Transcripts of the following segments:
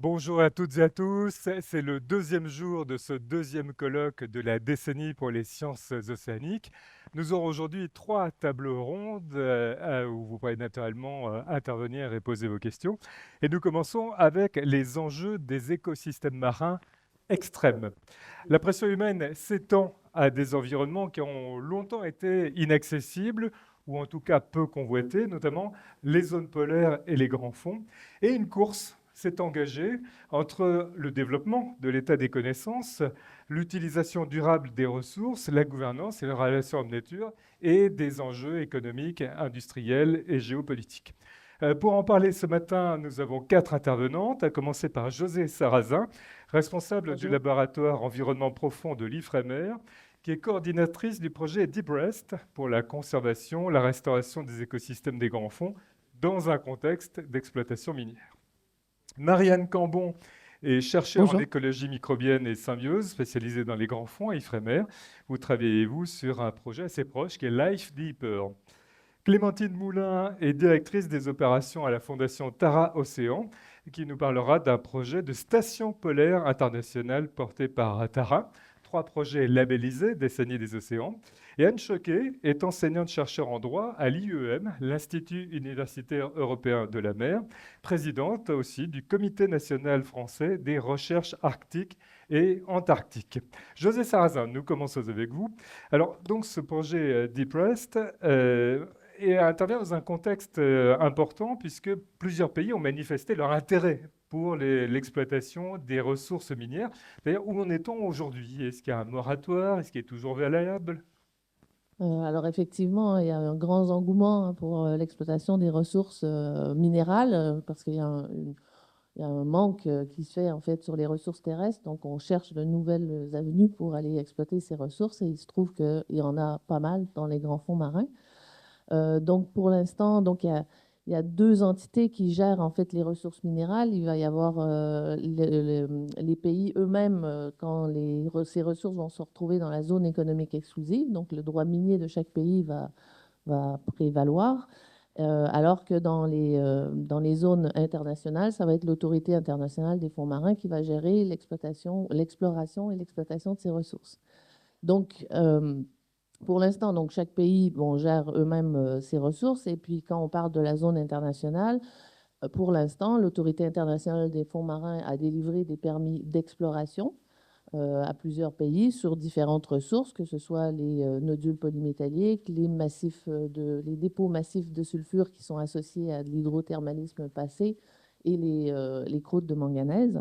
Bonjour à toutes et à tous. C'est le deuxième jour de ce deuxième colloque de la décennie pour les sciences océaniques. Nous aurons aujourd'hui trois tables rondes où vous pourrez naturellement intervenir et poser vos questions. Et nous commençons avec les enjeux des écosystèmes marins extrêmes. La pression humaine s'étend à des environnements qui ont longtemps été inaccessibles ou en tout cas peu convoités, notamment les zones polaires et les grands fonds. Et une course s'est engagée entre le développement de l'état des connaissances, l'utilisation durable des ressources, la gouvernance et la relation homme-nature, et des enjeux économiques, industriels et géopolitiques. Pour en parler ce matin, nous avons quatre intervenantes, à commencer par José Sarrazin, responsable du Bonjour. laboratoire environnement profond de l'IFREMER, qui est coordinatrice du projet DeepRest pour la conservation, la restauration des écosystèmes des grands fonds dans un contexte d'exploitation minière. Marianne Cambon est chercheure en Bonjour. écologie microbienne et symbiose, spécialisée dans les grands fonds à IFREMER. Vous travaillez-vous sur un projet assez proche qui est Life Deeper. Clémentine Moulin est directrice des opérations à la Fondation Tara Océan, qui nous parlera d'un projet de station polaire internationale porté par Tara. Trois projets labellisés, Décennie des océans. Et Anne Choquet est enseignante-chercheur en droit à l'IEM, l'Institut universitaire européen de la mer, présidente aussi du Comité national français des recherches arctiques et antarctiques. José Sarrazin, nous commençons avec vous. Alors, donc, ce projet DeepRest et intervient dans un contexte important puisque plusieurs pays ont manifesté leur intérêt pour l'exploitation des ressources minières. D'ailleurs, où en est-on aujourd'hui? Est-ce qu'il y a un moratoire? Est-ce qu'il est toujours valable? Alors effectivement, il y a un grand engouement pour l'exploitation des ressources minérales parce qu'il y a il y a un manque qui se fait en fait sur les ressources terrestres. Donc on cherche de nouvelles avenues pour aller exploiter ces ressources et il se trouve qu'il y en a pas mal dans les grands fonds marins. Donc pour l'instant, il y a deux entités qui gèrent en fait les ressources minérales. Il va y avoir les pays eux-mêmes quand ces ressources vont se retrouver dans la zone économique exclusive. Donc le droit minier de chaque pays va prévaloir. Alors que dans les zones internationales, ça va être l'autorité internationale des fonds marins qui va gérer l'exploration et l'exploitation de ces ressources. Donc, pour l'instant, donc chaque pays gère eux-mêmes ses ressources. Et puis, quand on parle de la zone internationale, pour l'instant, l'autorité internationale des fonds marins a délivré des permis d'exploration à plusieurs pays sur différentes ressources, que ce soit les nodules polymétalliques, les dépôts massifs de sulfure qui sont associés à de l'hydrothermalisme passé et les croûtes de manganèse.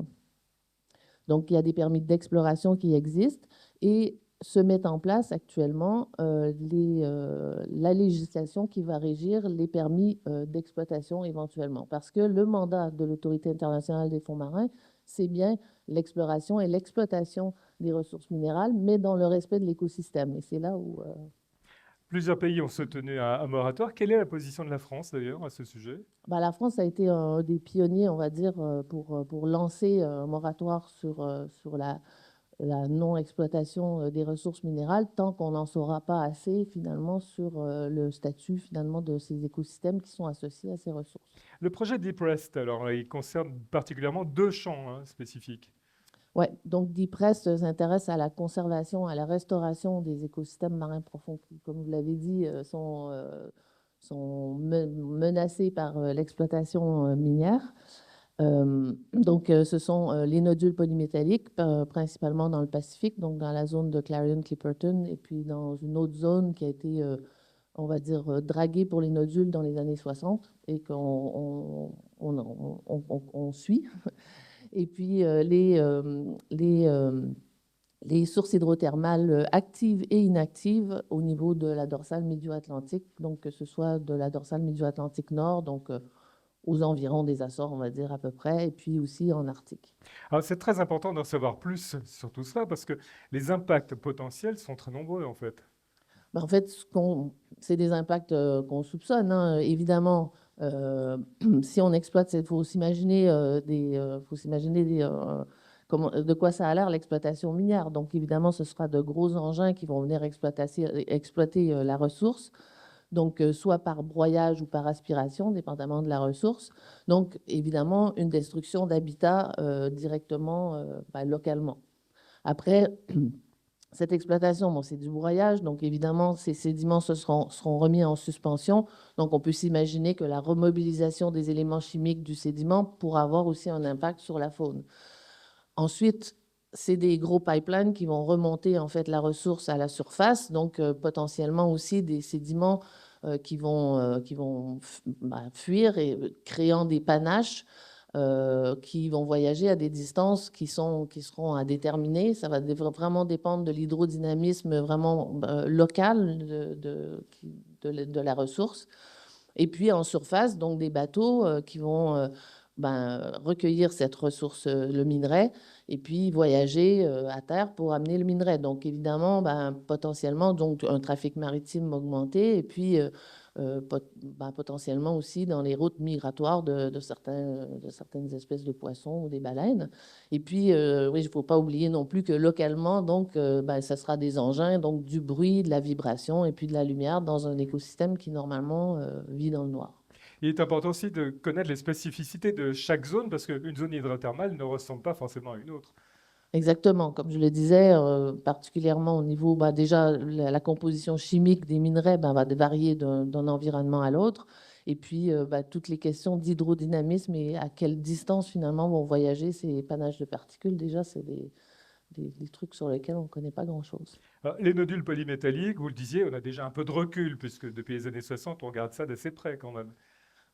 Donc, il y a des permis d'exploration qui existent et se met en place actuellement la législation qui va régir les permis d'exploitation éventuellement. Parce que le mandat de l'Autorité internationale des fonds marins, c'est bien l'exploration et l'exploitation des ressources minérales, mais dans le respect de l'écosystème. Et c'est là où... Plusieurs pays ont soutenu un moratoire. Quelle est la position de la France, d'ailleurs, à ce sujet? la France a été un des pionniers, on va dire, pour lancer un moratoire sur la non-exploitation des ressources minérales tant qu'on n'en saura pas assez finalement sur le statut finalement de ces écosystèmes qui sont associés à ces ressources. Le projet DeepRest, alors, il concerne particulièrement deux champs spécifiques. Ouais, donc DeepRest s'intéresse à la conservation, à la restauration des écosystèmes marins profonds qui, comme vous l'avez dit, sont menacés par l'exploitation minière. Ce sont les nodules polymétalliques, principalement dans le Pacifique, donc dans la zone de Clarion-Clipperton, et puis dans une autre zone qui a été, on va dire, draguée pour les nodules dans les années 60 et qu'on suit. Et puis les sources hydrothermales actives et inactives au niveau de la dorsale médio-atlantique, donc que ce soit de la dorsale médio-atlantique nord, donc aux environs des Açores, on va dire à peu près, et puis aussi en Arctique. Alors, c'est très important d'en savoir plus sur tout ça parce que les impacts potentiels sont très nombreux, en fait. En fait, c'est des impacts qu'on soupçonne, hein. Évidemment, si on exploite, il faut s'imaginer de quoi ça a l'air l'exploitation minière. Donc, évidemment, ce sera de gros engins qui vont venir exploiter la ressource. donc soit par broyage ou par aspiration, dépendamment de la ressource. Donc, évidemment, une destruction d'habitat directement, localement. Après, cette exploitation, bon, c'est du broyage, donc évidemment, ces sédiments seront remis en suspension. Donc, on peut s'imaginer que la remobilisation des éléments chimiques du sédiment pourra avoir aussi un impact sur la faune. Ensuite, c'est des gros pipelines qui vont remonter en fait la ressource à la surface, donc potentiellement aussi des sédiments qui vont fuir et créant des panaches qui vont voyager à des distances qui seront à déterminer. Ça va vraiment dépendre de l'hydrodynamisme vraiment local de la ressource. Et puis en surface, donc des bateaux qui vont recueillir cette ressource, le minerai, et puis voyager à terre pour amener le minerai. Donc évidemment, potentiellement, donc, un trafic maritime augmenté, et puis potentiellement aussi dans les routes migratoires de certaines espèces de poissons ou des baleines. Et puis, oui, il ne faut pas oublier non plus que localement, donc, ça sera des engins, donc du bruit, de la vibration et puis de la lumière dans un écosystème qui normalement vit dans le noir. Il est important aussi de connaître les spécificités de chaque zone parce qu'une zone hydrothermale ne ressemble pas forcément à une autre. Exactement, comme je le disais, particulièrement au niveau, déjà, la composition chimique des minerais va varier d'un environnement à l'autre. Et puis, toutes les questions d'hydrodynamisme et à quelle distance finalement vont voyager ces panaches de particules, déjà, c'est des trucs sur lesquels on ne connaît pas grand-chose. Les nodules polymétalliques, vous le disiez, on a déjà un peu de recul puisque depuis les années 60, on regarde ça d'assez près quand même.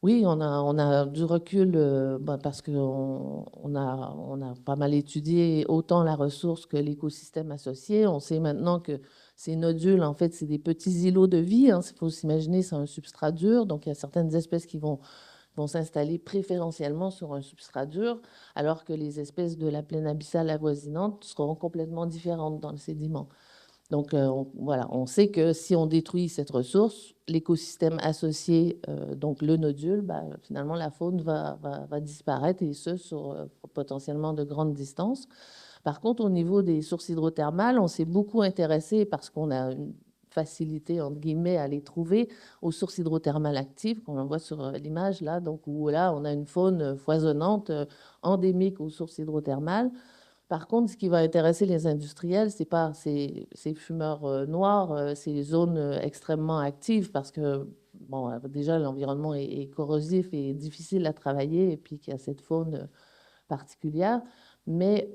Oui, on a du recul parce qu'on a pas mal étudié autant la ressource que l'écosystème associé. On sait maintenant que ces nodules, en fait, c'est des petits îlots de vie, hein. Il faut s'imaginer, c'est un substrat dur. Donc, il y a certaines espèces qui vont s'installer préférentiellement sur un substrat dur, alors que les espèces de la plaine abyssale avoisinante seront complètement différentes dans le sédiment. Donc, voilà, on sait que si on détruit cette ressource, l'écosystème associé, donc le nodule, finalement, la faune va disparaître et ce, sur potentiellement de grandes distances. Par contre, au niveau des sources hydrothermales, on s'est beaucoup intéressé parce qu'on a une facilité, entre guillemets, à les trouver aux sources hydrothermales actives, qu'on voit sur l'image là, donc où là, on a une faune foisonnante, endémique aux sources hydrothermales. Par contre, ce qui va intéresser les industriels, c'est pas ces fumeurs noirs, ces zones extrêmement actives parce que bon, déjà l'environnement est corrosif et difficile à travailler et puis qu'il y a cette faune particulière. Mais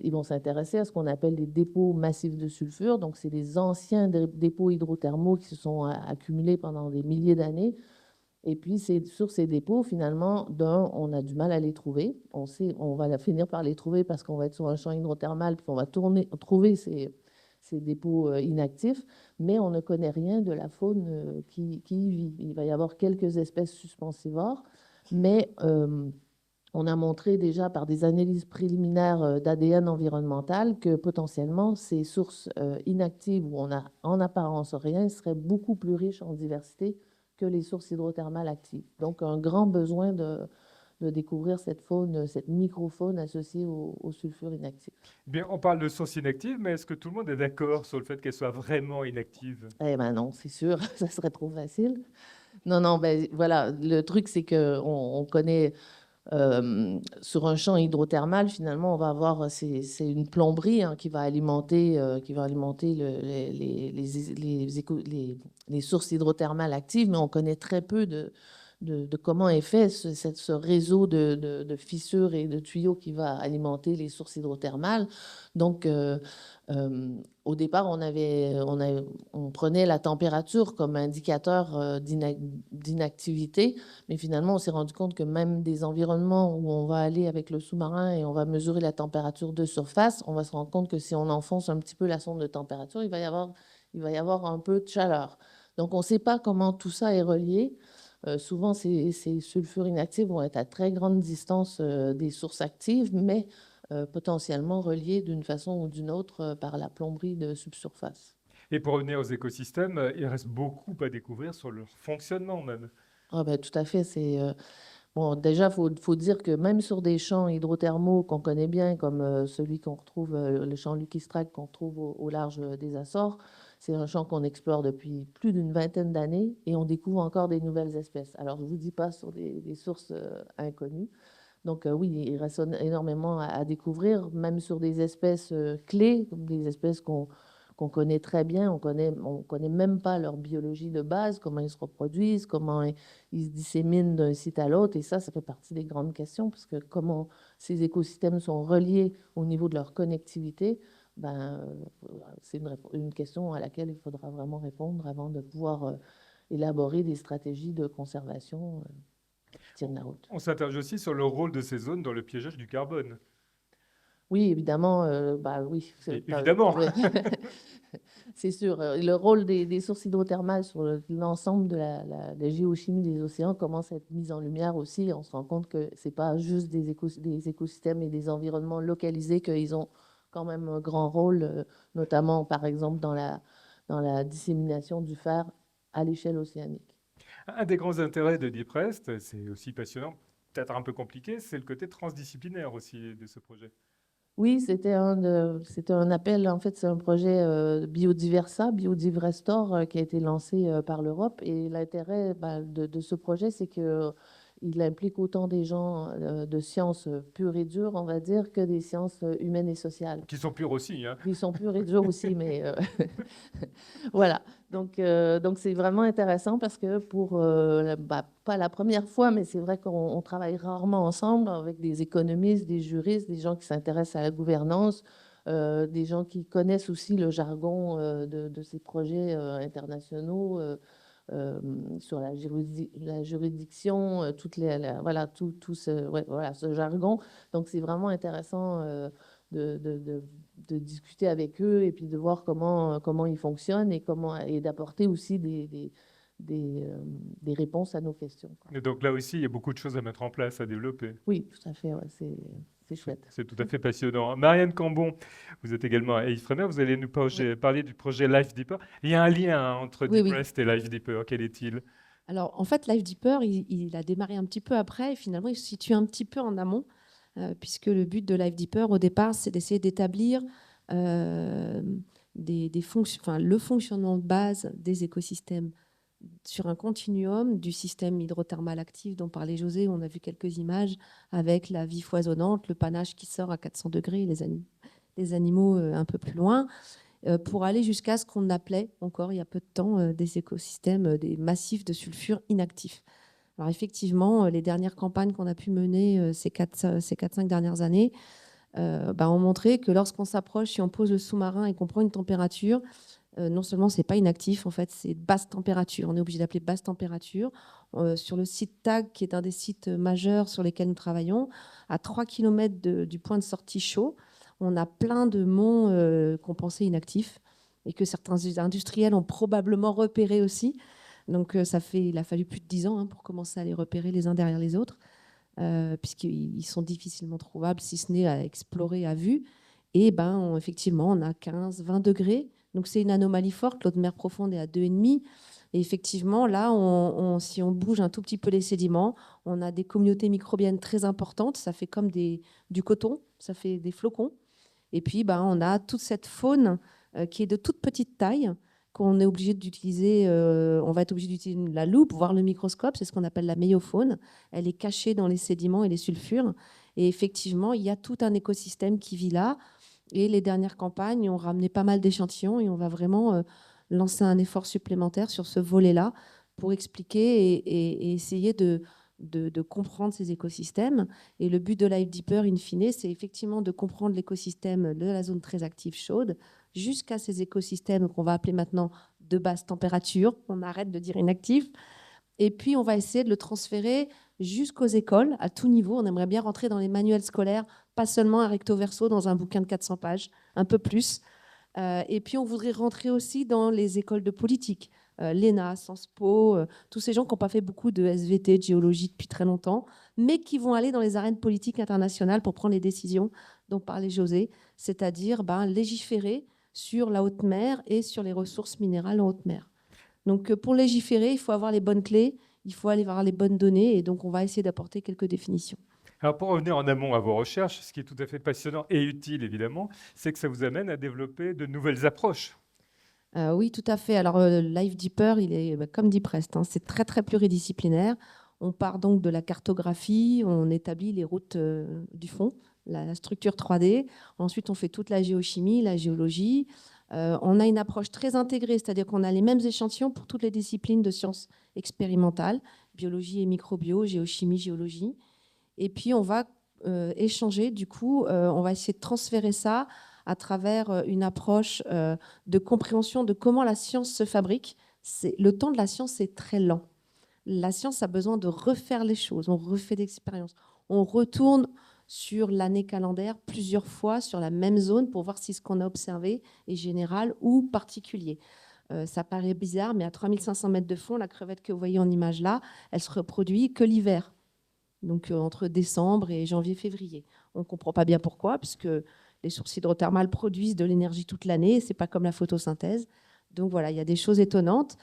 ils vont s'intéresser à ce qu'on appelle les dépôts massifs de sulfure. Donc, c'est des anciens dépôts hydrothermaux qui se sont accumulés pendant des milliers d'années. Et puis, c'est sur ces dépôts, finalement, on a du mal à les trouver. On sait, on va finir par les trouver parce qu'on va être sur un champ hydrothermal, puis on va trouver ces dépôts inactifs, mais on ne connaît rien de la faune qui y vit. Il va y avoir quelques espèces suspensivores, mais on a montré déjà par des analyses préliminaires d'ADN environnemental que potentiellement ces sources inactives où on a en apparence rien seraient beaucoup plus riches en diversité que les sources hydrothermales actives. Donc, un grand besoin de découvrir cette faune, cette microfaune associée au sulfure inactif. Eh bien, on parle de sources inactives, mais est-ce que tout le monde est d'accord sur le fait qu'elles soient vraiment inactives? Eh ben non, c'est sûr, ça serait trop facile. Non, non, voilà, le truc, c'est qu'on connaît sur un champ hydrothermal, finalement, on va avoir, c'est une plomberie hein, qui va alimenter les sources hydrothermales actives, mais on connaît très peu de comment est fait ce réseau de fissures et de tuyaux qui va alimenter les sources hydrothermales. Donc, au départ, on prenait la température comme indicateur d'inactivité, mais finalement, on s'est rendu compte que même des environnements où on va aller avec le sous-marin et on va mesurer la température de surface, on va se rendre compte que si on enfonce un petit peu la sonde de température, il va y avoir un peu de chaleur. Donc, on ne sait pas comment tout ça est relié. Souvent, ces sulfures inactifs vont être à très grande distance des sources actives, mais potentiellement reliés d'une façon ou d'une autre par la plomberie de subsurface. Et pour revenir aux écosystèmes, il reste beaucoup à découvrir sur leur fonctionnement même. Ah ben, tout à fait. Bon, déjà, faut dire que même sur des champs hydrothermaux qu'on connaît bien, comme celui qu'on retrouve, le champ Lucky Strike qu'on retrouve au large des Açores, C'est un champ qu'on explore depuis plus d'une vingtaine d'années et on découvre encore des nouvelles espèces. Alors, je ne vous dis pas sur des sources inconnues. Donc, oui, il reste énormément à découvrir, même sur des espèces clés, comme des espèces qu'on connaît très bien. On connaît même pas leur biologie de base, comment ils se reproduisent, comment ils se disséminent d'un site à l'autre. Et ça fait partie des grandes questions, parce que comment ces écosystèmes sont reliés au niveau de leur connectivité, ben, c'est une question à laquelle il faudra vraiment répondre avant de pouvoir élaborer des stratégies de conservation qui tiennent la route. On s'interroge aussi sur le rôle de ces zones dans le piégeage du carbone. Oui, évidemment, bah oui, Évidemment. ouais. C'est sûr. Le rôle des sources hydrothermales sur l'ensemble de la géochimie des océans commence à être mis en lumière aussi. On se rend compte que c'est pas juste des écosystèmes et des environnements localisés, qu'ils ont quand même un grand rôle, notamment par exemple dans la dissémination du fer à l'échelle océanique. Un des grands intérêts de DeepRest, c'est aussi passionnant, peut-être un peu compliqué, c'est le côté transdisciplinaire aussi de ce projet. Oui, c'était un appel, en fait, c'est un projet Biodiversa, Biodiverstore, qui a été lancé par l'Europe. Et l'intérêt bah, de ce projet, c'est que il implique autant des gens de sciences pures et dures, on va dire, que des sciences humaines et sociales. Qui sont purs aussi, hein. Ils sont purs et durs aussi, mais voilà. Donc c'est vraiment intéressant parce que pas la première fois, mais c'est vrai qu'on travaille rarement ensemble avec des économistes, des juristes, des gens qui s'intéressent à la gouvernance, des gens qui connaissent aussi le jargon de ces projets internationaux sur la juridiction, voilà, ouais, voilà, ce jargon. Donc c'est vraiment intéressant de, de, de- de discuter avec eux et puis de voir comment ils fonctionnent et d'apporter aussi des, euh, des réponses à nos questions, quoi. Et donc là aussi, il y a beaucoup de choses à mettre en place, à développer. Oui, tout à fait, ouais, c'est chouette. C'est tout à fait passionnant. Marianne Cambon, vous êtes également à Ifremer, vous allez nous Oui, parler du projet Life Deeper. Il y a un lien entre oui, oui. DeepRest et Life Deeper, quel est-il? Alors, en fait, Life Deeper, il a démarré un petit peu après et finalement, il se situe un petit peu en amont, puisque le but de Life Deeper, au départ, c'est d'essayer d'établir euh, le fonctionnement de base des écosystèmes sur un continuum du système hydrothermal actif dont parlait José. On a vu quelques images avec la vie foisonnante, le panache qui sort à 400 degrés, les animaux un peu plus loin. Pour aller jusqu'à ce qu'on appelait encore il y a peu de temps des écosystèmes, des massifs de sulfure inactifs. Alors effectivement, les dernières campagnes qu'on a pu mener ces 4-5 dernières années ont montré que lorsqu'on s'approche, si on pose le sous-marin et qu'on prend une température, non seulement c'est pas inactif, en fait c'est basse température. On est obligé d'appeler basse température. Sur le site TAG, qui est un des sites majeurs sur lesquels nous travaillons, à 3 km du point de sortie chaud, on a plein de monts qu'on pensait inactifs et que certains industriels ont probablement repérés aussi. Donc il a fallu plus de 10 ans pour commencer à les repérer les uns derrière les autres, puisqu'ils sont difficilement trouvables, si ce n'est à explorer à vue. Et effectivement, on a 15-20 degrés. Donc c'est une anomalie forte. L'eau de mer profonde est à 2,5. Et effectivement, là, si on bouge un tout petit peu les sédiments, on a des communautés microbiennes très importantes. Ça fait comme du coton, ça fait des flocons. Et puis, on a toute cette faune qui est de toute petite taille, qu'on est obligé d'utiliser. On va être obligé d'utiliser la loupe, voire le microscope. C'est ce qu'on appelle la méiofaune. Elle est cachée dans les sédiments et les sulfures. Et effectivement, il y a tout un écosystème qui vit là. Et les dernières campagnes ont ramené pas mal d'échantillons et on va vraiment lancer un effort supplémentaire sur ce volet-là pour expliquer et essayer de comprendre ces écosystèmes. Et le but de Life Deeper, in fine, c'est effectivement de comprendre l'écosystème de la zone très active chaude jusqu'à ces écosystèmes qu'on va appeler maintenant de basse température. On arrête de dire inactifs. Et puis, on va essayer de le transférer jusqu'aux écoles, à tout niveau. On aimerait bien rentrer dans les manuels scolaires, pas seulement un recto verso dans un bouquin de 400 pages, un peu plus. Et puis, on voudrait rentrer aussi dans les écoles de politique, l'ENA, Sciences Po, tous ces gens qui n'ont pas fait beaucoup de SVT, de géologie depuis très longtemps, mais qui vont aller dans les arènes politiques internationales pour prendre les décisions dont parlait José, c'est-à-dire légiférer sur la haute mer et sur les ressources minérales en haute mer. Donc, pour légiférer, il faut avoir les bonnes clés, il faut aller voir les bonnes données, et donc on va essayer d'apporter quelques définitions. Alors pour revenir en amont à vos recherches, ce qui est tout à fait passionnant et utile évidemment, c'est que ça vous amène à développer de nouvelles approches. Oui, tout à fait. Alors, Life Deeper, il est comme dit Prest, hein, c'est très, très pluridisciplinaire. On part donc de la cartographie, on établit les routes du fond, la structure 3D. Ensuite, on fait toute la géochimie, la géologie. On a une approche très intégrée, c'est-à-dire qu'on a les mêmes échantillons pour toutes les disciplines de sciences expérimentales, biologie et microbio, géochimie, géologie. Et puis, on va échanger, du coup, on va essayer de transférer ça à travers une approche de compréhension de comment la science se fabrique. Le temps de la science est très lent. La science a besoin de refaire les choses, on refait d'expériences, on retourne sur l'année calendaire plusieurs fois sur la même zone pour voir si ce qu'on a observé est général ou particulier. Ça paraît bizarre, mais à 3500 mètres de fond, la crevette que vous voyez en image là, elle se reproduit que l'hiver, donc entre décembre et janvier-février. On ne comprend pas bien pourquoi, puisque les sources hydrothermales produisent de l'énergie toute l'année, ce n'est pas comme la photosynthèse. Donc voilà, il y a des choses étonnantes.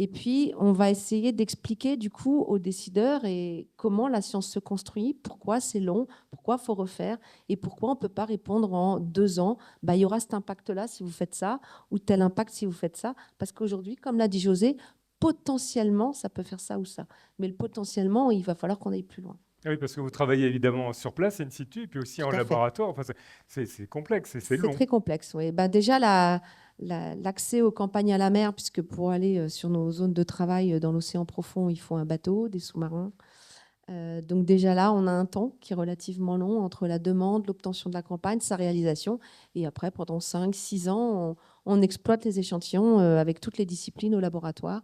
Et puis, on va essayer d'expliquer du coup aux décideurs et comment la science se construit, pourquoi c'est long, pourquoi il faut refaire et pourquoi on ne peut pas répondre en 2 ans, bah, il y aura cet impact-là si vous faites ça ou tel impact si vous faites ça. Parce qu'aujourd'hui, comme l'a dit José, potentiellement, ça peut faire ça ou ça. Mais le potentiellement, il va falloir qu'on aille plus loin. Ah oui, parce que vous travaillez évidemment sur place, in situ, et puis aussi en Tout à fait. laboratoire. Enfin, c'est complexe et c'est C'est long. très complexe. Oui. Bah, déjà, l'accès aux campagnes à la mer, puisque pour aller sur nos zones de travail dans l'océan profond, il faut un bateau, des sous-marins. Donc déjà là, on a un temps qui est relativement long entre la demande, l'obtention de la campagne, sa réalisation. Et après, pendant 5-6 ans, on exploite les échantillons avec toutes les disciplines au laboratoire.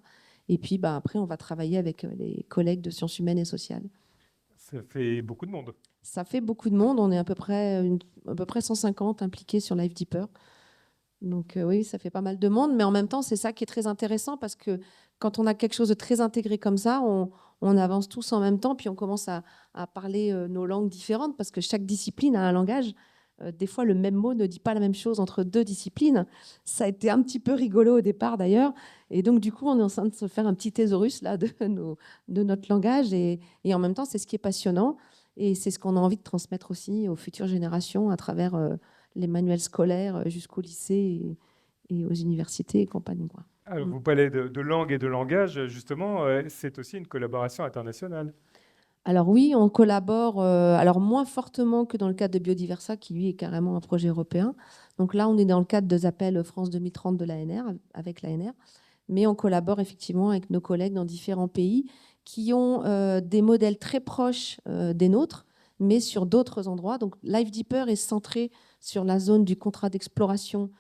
Et puis bah, après, on va travailler avec les collègues de sciences humaines et sociales. Ça fait beaucoup de monde. Ça fait beaucoup de monde. On est à peu près 150 impliqués sur Life Deeper. Donc oui, ça fait pas mal de monde, mais en même temps, c'est ça qui est très intéressant parce que quand on a quelque chose de très intégré comme ça, on avance tous en même temps, puis on commence à parler nos langues différentes parce que chaque discipline a un langage. Des fois, le même mot ne dit pas la même chose entre deux disciplines. Ça a été un petit peu rigolo au départ d'ailleurs. Et donc, du coup, on est en train de se faire un petit thésaurus là, de notre langage. Et en même temps, c'est ce qui est passionnant. Et c'est ce qu'on a envie de transmettre aussi aux futures générations à travers les manuels scolaires jusqu'au lycée et aux universités et compagnie, quoi. Alors, vous parlez de langue et de langage, justement, c'est aussi une collaboration internationale. Alors oui, on collabore, alors moins fortement que dans le cadre de Biodiversa, qui lui est carrément un projet européen. Donc là, on est dans le cadre des appels France 2030 de l'ANR, avec l'ANR. Mais on collabore effectivement avec nos collègues dans différents pays qui ont des modèles très proches des nôtres, mais sur d'autres endroits. Donc Life Deeper est centré sur la zone du contrat d'exploration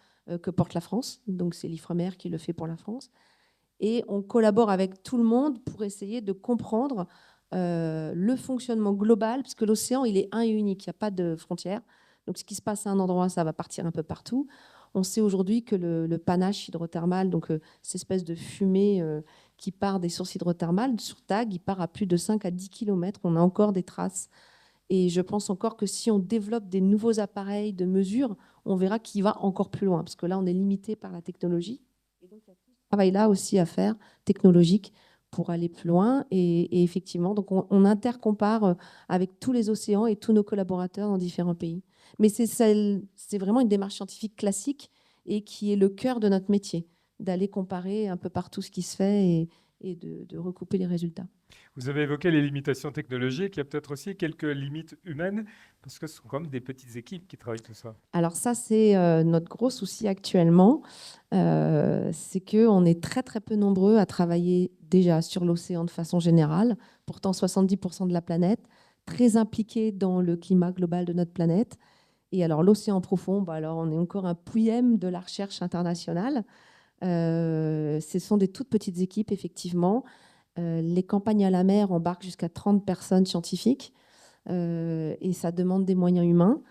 que porte la France. Donc c'est l'IFREMER qui le fait pour la France. Et on collabore avec tout le monde pour essayer de comprendre le fonctionnement global, parce que l'océan, il est un et unique, il n'y a pas de frontières. Donc ce qui se passe à un endroit, ça va partir un peu partout. On sait aujourd'hui que le panache hydrothermal, donc cette espèce de fumée qui part des sources hydrothermales, sur TAG, il part à plus de 5 à 10 km. On a encore des traces. Et je pense encore que si on développe des nouveaux appareils de mesure, on verra qu'il va encore plus loin, parce que là, on est limité par la technologie. Et donc, il y a tout ce travail-là aussi à faire, technologique, pour aller plus loin. Et effectivement, donc on intercompare avec tous les océans et tous nos collaborateurs dans différents pays. Mais c'est vraiment une démarche scientifique classique et qui est le cœur de notre métier, d'aller comparer un peu partout ce qui se fait et de recouper les résultats. Vous avez évoqué les limitations technologiques, il y a peut-être aussi quelques limites humaines, parce que ce sont quand même des petites équipes qui travaillent tout ça. Alors ça, c'est notre gros souci actuellement. C'est qu'on est très très peu nombreux à travailler déjà sur l'océan de façon générale, pourtant 70% de la planète, très impliqués dans le climat global de notre planète. Et alors l'océan profond, bah alors on est encore un pouillème de la recherche internationale. Ce sont des toutes petites équipes, effectivement. Les campagnes à la mer embarquent jusqu'à 30 personnes scientifiques et ça demande des moyens humains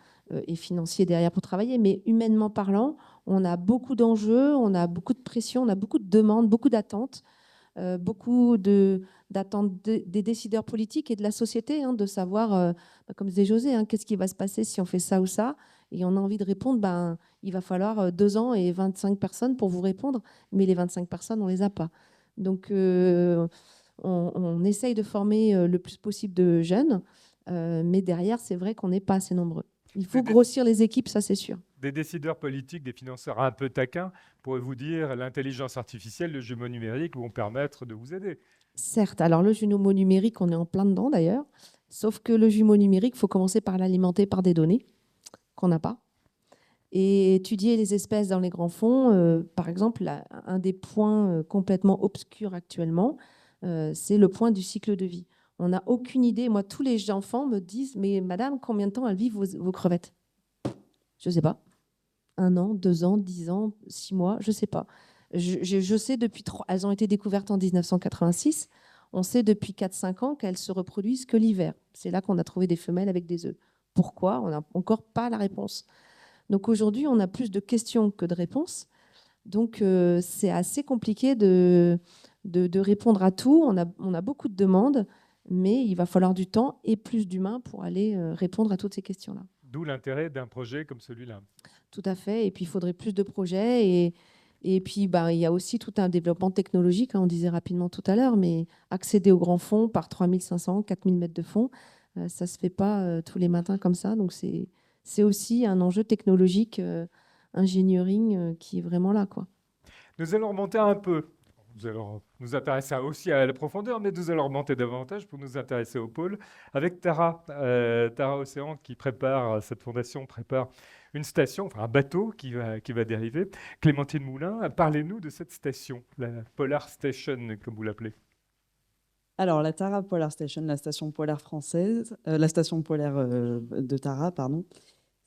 et financiers derrière pour travailler. Mais humainement parlant, on a beaucoup d'enjeux, on a beaucoup de pression, on a beaucoup de demandes, beaucoup d'attentes, beaucoup d'attentes des décideurs politiques et de la société, hein, de savoir, comme disait José, hein, qu'est-ce qui va se passer si on fait ça ou ça. Et on a envie de répondre, il va falloir 2 ans et 25 personnes pour vous répondre, mais les 25 personnes, on ne les a pas. Donc, on essaye de former le plus possible de jeunes, mais derrière, c'est vrai qu'on n'est pas assez nombreux. Il faut grossir les équipes, ça c'est sûr. des décideurs politiques, des financeurs un peu taquins pourraient vous dire l'intelligence artificielle, le jumeau numérique vont permettre de vous aider. Certes, alors le jumeau numérique, on est en plein dedans d'ailleurs, sauf que le jumeau numérique, il faut commencer par l'alimenter par des données qu'on n'a pas. Et étudier les espèces dans les grands fonds, par exemple, un des points complètement obscurs actuellement, c'est le point du cycle de vie. On n'a aucune idée. Moi, tous les enfants me disent, mais madame, combien de temps elles vivent vos crevettes? Je ne sais pas. 1 an, 2 ans, 10 ans, 6 mois, je ne sais pas. Je sais depuis elles ont été découvertes en 1986. On sait depuis 4-5 ans qu'elles se reproduisent que l'hiver. C'est là qu'on a trouvé des femelles avec des œufs. Pourquoi? On n'a encore pas la réponse. Donc aujourd'hui, on a plus de questions que de réponses. Donc c'est assez compliqué de répondre à tout. On a beaucoup de demandes, mais il va falloir du temps et plus d'humains pour aller répondre à toutes ces questions-là. D'où l'intérêt d'un projet comme celui-là. Tout à fait. Et puis, il faudrait plus de projets. Et puis, il y a aussi tout un développement technologique, hein, on disait rapidement tout à l'heure, mais accéder aux grands fonds par 3500, 4000 mètres de fonds, ça ne se fait pas tous les matins comme ça. Donc, c'est aussi un enjeu technologique, engineering, qui est vraiment là, quoi. Nous allons remonter un peu. Nous allons nous intéresser aussi à la profondeur, mais nous allons remonter davantage pour nous intéresser au pôle avec Tara. Tara Océan qui prépare, cette fondation prépare une station, enfin un bateau qui va dériver. Clémentine Moulin, parlez-nous de cette station, la Polar Station, comme vous l'appelez. Alors, la Tara Polar Station, la station polaire française, la station polaire de Tara, pardon,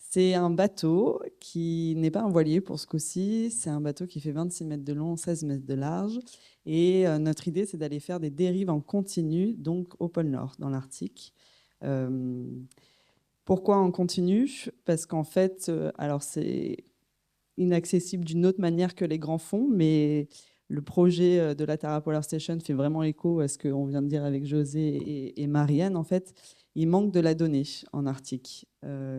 c'est un bateau qui n'est pas un voilier pour ce coup-ci. C'est un bateau qui fait 26 mètres de long, 16 mètres de large. Et notre idée, c'est d'aller faire des dérives en continu, donc au pôle Nord, dans l'Arctique. Pourquoi en continu? Parce qu'en fait, alors c'est inaccessible d'une autre manière que les grands fonds, mais le projet de la Tara Polar Station fait vraiment écho à ce qu'on vient de dire avec José et Marianne. En fait, il manque de la donnée en Arctique.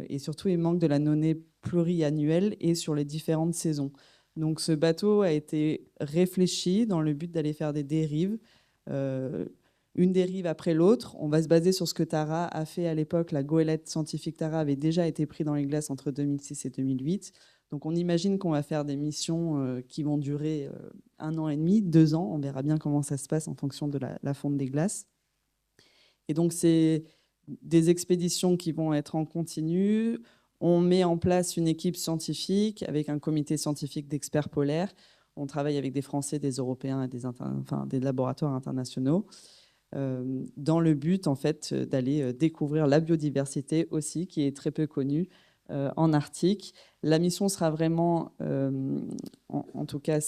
Et surtout, il manque de la donnée pluriannuelle et sur les différentes saisons. Donc, ce bateau a été réfléchi dans le but d'aller faire des dérives, une dérive après l'autre. On va se baser sur ce que Tara a fait à l'époque. La goélette scientifique Tara avait déjà été prise dans les glaces entre 2006 et 2008. Donc, on imagine qu'on va faire des missions qui vont durer 1 an et demi, 2 ans. On verra bien comment ça se passe en fonction de la fonte des glaces. Et donc, c'est des expéditions qui vont être en continu. On met en place une équipe scientifique avec un comité scientifique d'experts polaires. On travaille avec des Français, des Européens et des laboratoires internationaux dans le but, en fait, d'aller découvrir la biodiversité aussi, qui est très peu connue en Arctique. La mission sera vraiment, en tout cas,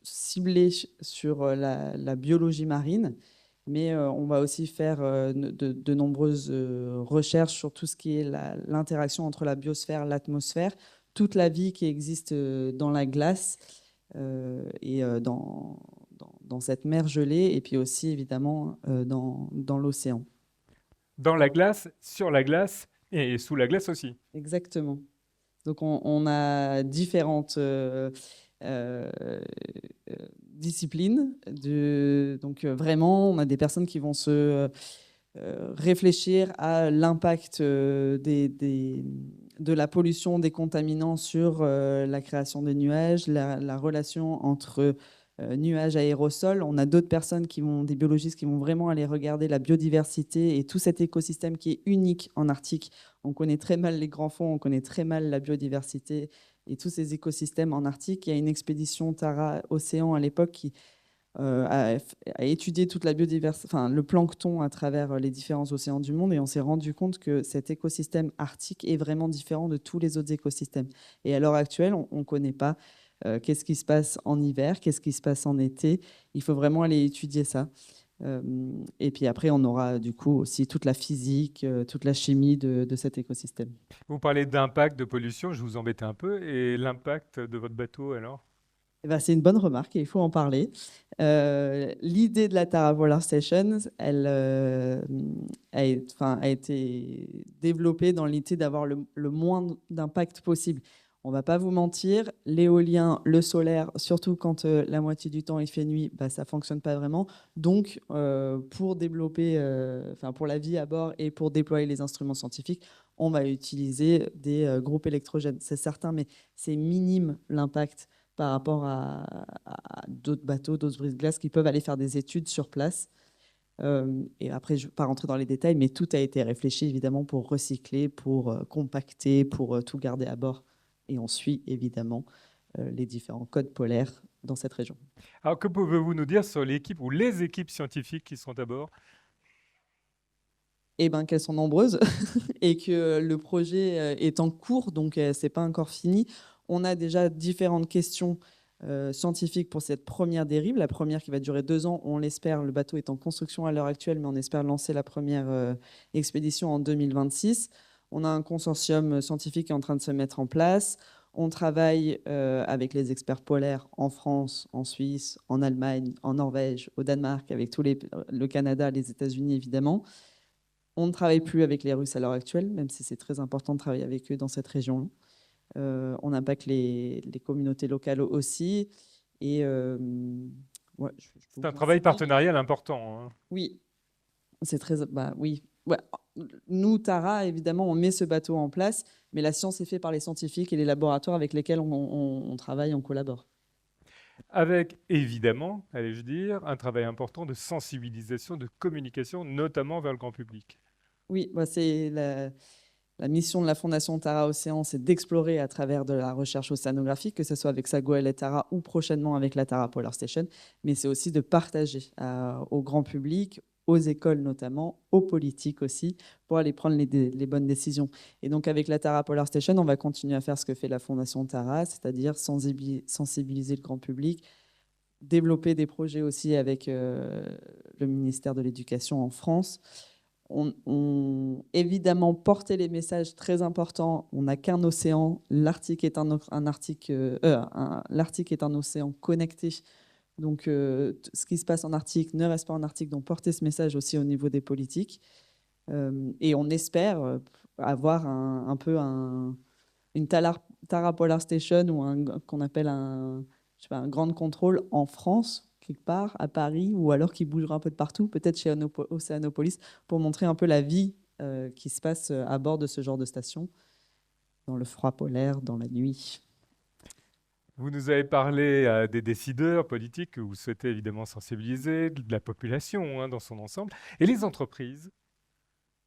ciblée sur la biologie marine, mais on va aussi faire de nombreuses recherches sur tout ce qui est l'interaction entre la biosphère, l'atmosphère, toute la vie qui existe dans la glace et dans cette mer gelée, et puis aussi évidemment dans l'océan. Dans la glace, sur la glace et sous la glace aussi. Exactement. Donc on a différentes disciplines. Donc vraiment, on a des personnes qui vont se réfléchir à l'impact de la pollution des contaminants sur la création des nuages, la relation entre nuages aérosols. On a d'autres personnes des biologistes qui vont vraiment aller regarder la biodiversité et tout cet écosystème qui est unique en Arctique. On connaît très mal les grands fonds, on connaît très mal la biodiversité et tous ces écosystèmes en Arctique. Il y a une expédition Tara Océan à l'époque qui a étudié toute la biodiversité, enfin le plancton à travers les différents océans du monde, et on s'est rendu compte que cet écosystème arctique est vraiment différent de tous les autres écosystèmes. Et à l'heure actuelle, on ne connaît pas qu'est-ce qui se passe en hiver, qu'est-ce qui se passe en été. Il faut vraiment aller étudier ça. Et puis après, on aura du coup aussi toute la physique, toute la chimie de cet écosystème. Vous parlez d'impact, de pollution, je vous embêtais un peu. Et l'impact de votre bateau alors? Eh ben, c'est une bonne remarque et il faut en parler. L'idée de la Tara Polar Station, elle a été développée dans l'idée d'avoir le moins d'impact possible. On va pas vous mentir, l'éolien, le solaire, surtout quand la moitié du temps il fait nuit, bah, ça fonctionne pas vraiment. Donc, pour développer, pour la vie à bord et pour déployer les instruments scientifiques, on va utiliser des groupes électrogènes. C'est certain, mais c'est minime l'impact par rapport à d'autres bateaux, d'autres brise-glaces qui peuvent aller faire des études sur place. Et après, je ne vais pas rentrer dans les détails, mais tout a été réfléchi évidemment pour recycler, pour compacter, pour tout garder à bord. Et on suit évidemment les différents codes polaires dans cette région. Alors, que pouvez-vous nous dire sur l'équipe ou les équipes scientifiques qui sont à bord? Eh bien, qu'elles sont nombreuses et que le projet est en cours, donc ce n'est pas encore fini. On a déjà différentes questions scientifiques pour cette première dérive. La première qui va durer 2 ans, on l'espère, le bateau est en construction à l'heure actuelle, mais on espère lancer la première expédition en 2026. On a un consortium scientifique qui est en train de se mettre en place. On travaille avec les experts polaires en France, en Suisse, en Allemagne, en Norvège, au Danemark, avec le Canada, les États-Unis évidemment. On ne travaille plus avec les Russes à l'heure actuelle, même si c'est très important de travailler avec eux dans cette région. On impacte les communautés locales aussi. Et ouais, C'est un travail partenarial important, hein. Oui, c'est très. Bah oui. Ouais. Nous, Tara, évidemment, on met ce bateau en place, mais la science est faite par les scientifiques et les laboratoires avec lesquels on travaille, on collabore. Avec, évidemment, allais-je dire, un travail important de sensibilisation, de communication, notamment vers le grand public. Oui, bah c'est la mission de la Fondation Tara Océan, c'est d'explorer à travers de la recherche océanographique, que ce soit avec Sagoel et Tara ou prochainement avec la Tara Polar Station, mais c'est aussi de partager au grand public, aux écoles notamment, aux politiques aussi, pour aller prendre les bonnes décisions. Et donc avec la Tara Polar Station, on va continuer à faire ce que fait la Fondation Tara, c'est-à-dire sensibiliser le grand public, développer des projets aussi avec le ministère de l'Éducation en France. Évidemment porter les messages très importants. On n'a qu'un océan. L'Arctique est l'Arctique est un océan connecté. Donc, ce qui se passe en Arctique ne reste pas en Arctique. Donc, porter ce message aussi au niveau des politiques. Et on espère avoir un peu une Tara Polar Station ou qu'on appelle un grand contrôle en France, quelque part, à Paris, ou alors qui bougera un peu de partout, peut-être chez Océanopolis, pour montrer un peu la vie qui se passe à bord de ce genre de station, dans le froid polaire, dans la nuit. Vous nous avez parlé des décideurs politiques que vous souhaitez évidemment sensibiliser, de la population, hein, dans son ensemble, et les entreprises.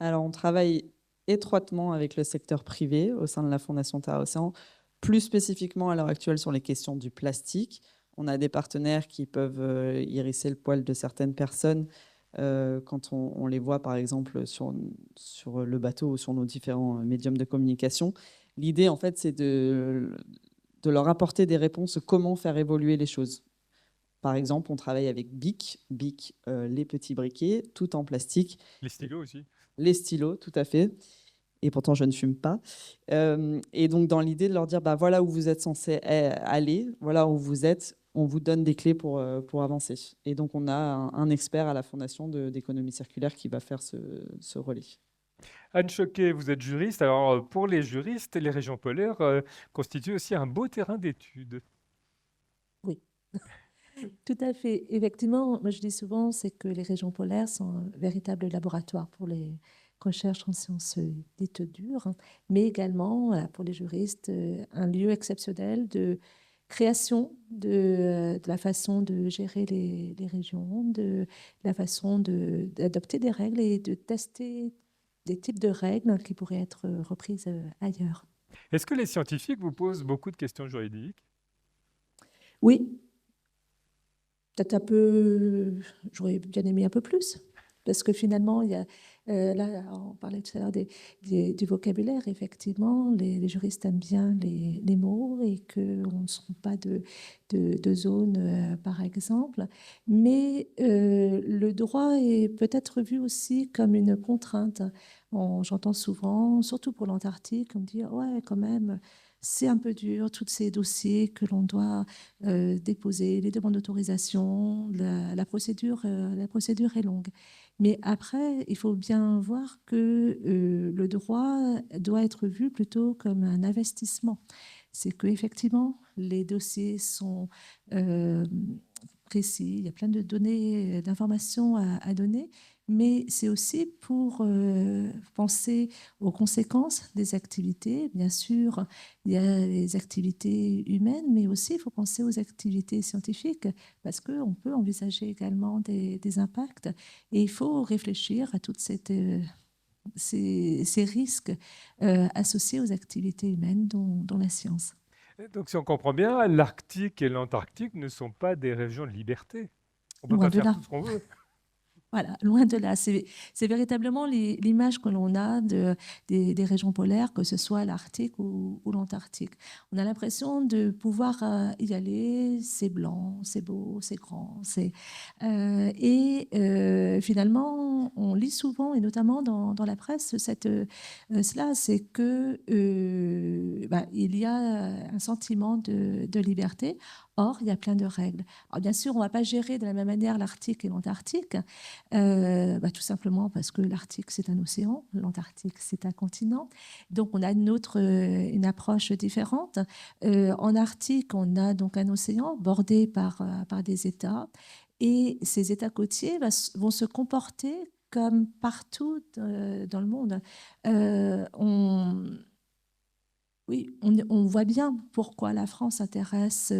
Alors, on travaille étroitement avec le secteur privé au sein de la Fondation Tara Océan, plus spécifiquement à l'heure actuelle sur les questions du plastique. On a des partenaires qui peuvent hérisser le poil de certaines personnes quand on les voit, par exemple, sur le bateau ou sur nos différents médiums de communication. L'idée, en fait, c'est de leur apporter des réponses, comment faire évoluer les choses. Par exemple, on travaille avec Bic, les petits briquets, tout en plastique. Les stylos aussi. Les stylos, tout à fait. Et pourtant, je ne fume pas. Et donc, dans l'idée de leur dire, bah, voilà où vous êtes censé aller, voilà où vous êtes, on vous donne des clés pour avancer. Et donc, on a un expert à la Fondation d'économie circulaire qui va faire ce relais. Anne Choquet, vous êtes juriste. Alors, pour les juristes, les régions polaires constituent aussi un beau terrain d'étude. Oui, tout à fait. Effectivement, moi je dis souvent, c'est que les régions polaires sont un véritable laboratoire pour les recherches en sciences dites dures, hein, mais également voilà, pour les juristes, un lieu exceptionnel de création de la façon de gérer les régions, de la façon d'adopter des règles et de tester des types de règles qui pourraient être reprises ailleurs. Est-ce que les scientifiques vous posent beaucoup de questions juridiques? Oui, peut-être un peu, j'aurais bien aimé un peu plus, parce que finalement, il y a, là, on parlait tout à l'heure du vocabulaire, effectivement, les juristes aiment bien les mots et qu'on ne se pas de zone, par exemple, mais le droit est peut-être vu aussi comme une contrainte. J'entends souvent, surtout pour l'Antarctique, on me dit, ouais, quand même, c'est un peu dur, tous ces dossiers que l'on doit déposer, les demandes d'autorisation, la procédure est longue. Mais après, il faut bien voir que le droit doit être vu plutôt comme un investissement. c'est qu'effectivement, les dossiers sont précis, il y a plein de données, d'informations à donner, mais c'est aussi pour penser aux conséquences des activités. Bien sûr, il y a les activités humaines, mais aussi il faut penser aux activités scientifiques, parce qu'on peut envisager également des impacts, et il faut réfléchir à toutes ces risques associés aux activités humaines, dont la science. Donc, si on comprend bien, l'Arctique et l'Antarctique ne sont pas des régions de liberté. On ne peut Loin pas de faire là. tout ce qu'on veut. Voilà, loin de là. C'est véritablement l'image que l'on a des régions polaires, que ce soit l'Arctique ou l'Antarctique. On a l'impression de pouvoir y aller, c'est blanc, c'est beau, c'est grand. Finalement, on lit souvent, et notamment dans la presse, cela, c'est que il y a un sentiment de liberté. Or, il y a plein de règles. Alors, bien sûr, on ne va pas gérer de la même manière l'Arctique et l'Antarctique. Tout simplement parce que l'Arctique, c'est un océan, l'Antarctique, c'est un continent. Donc, on a une approche différente. En Arctique, on a donc un océan bordé par des États. Et ces États côtiers vont se comporter comme partout dans le monde. Oui, on voit bien pourquoi la France s'intéresse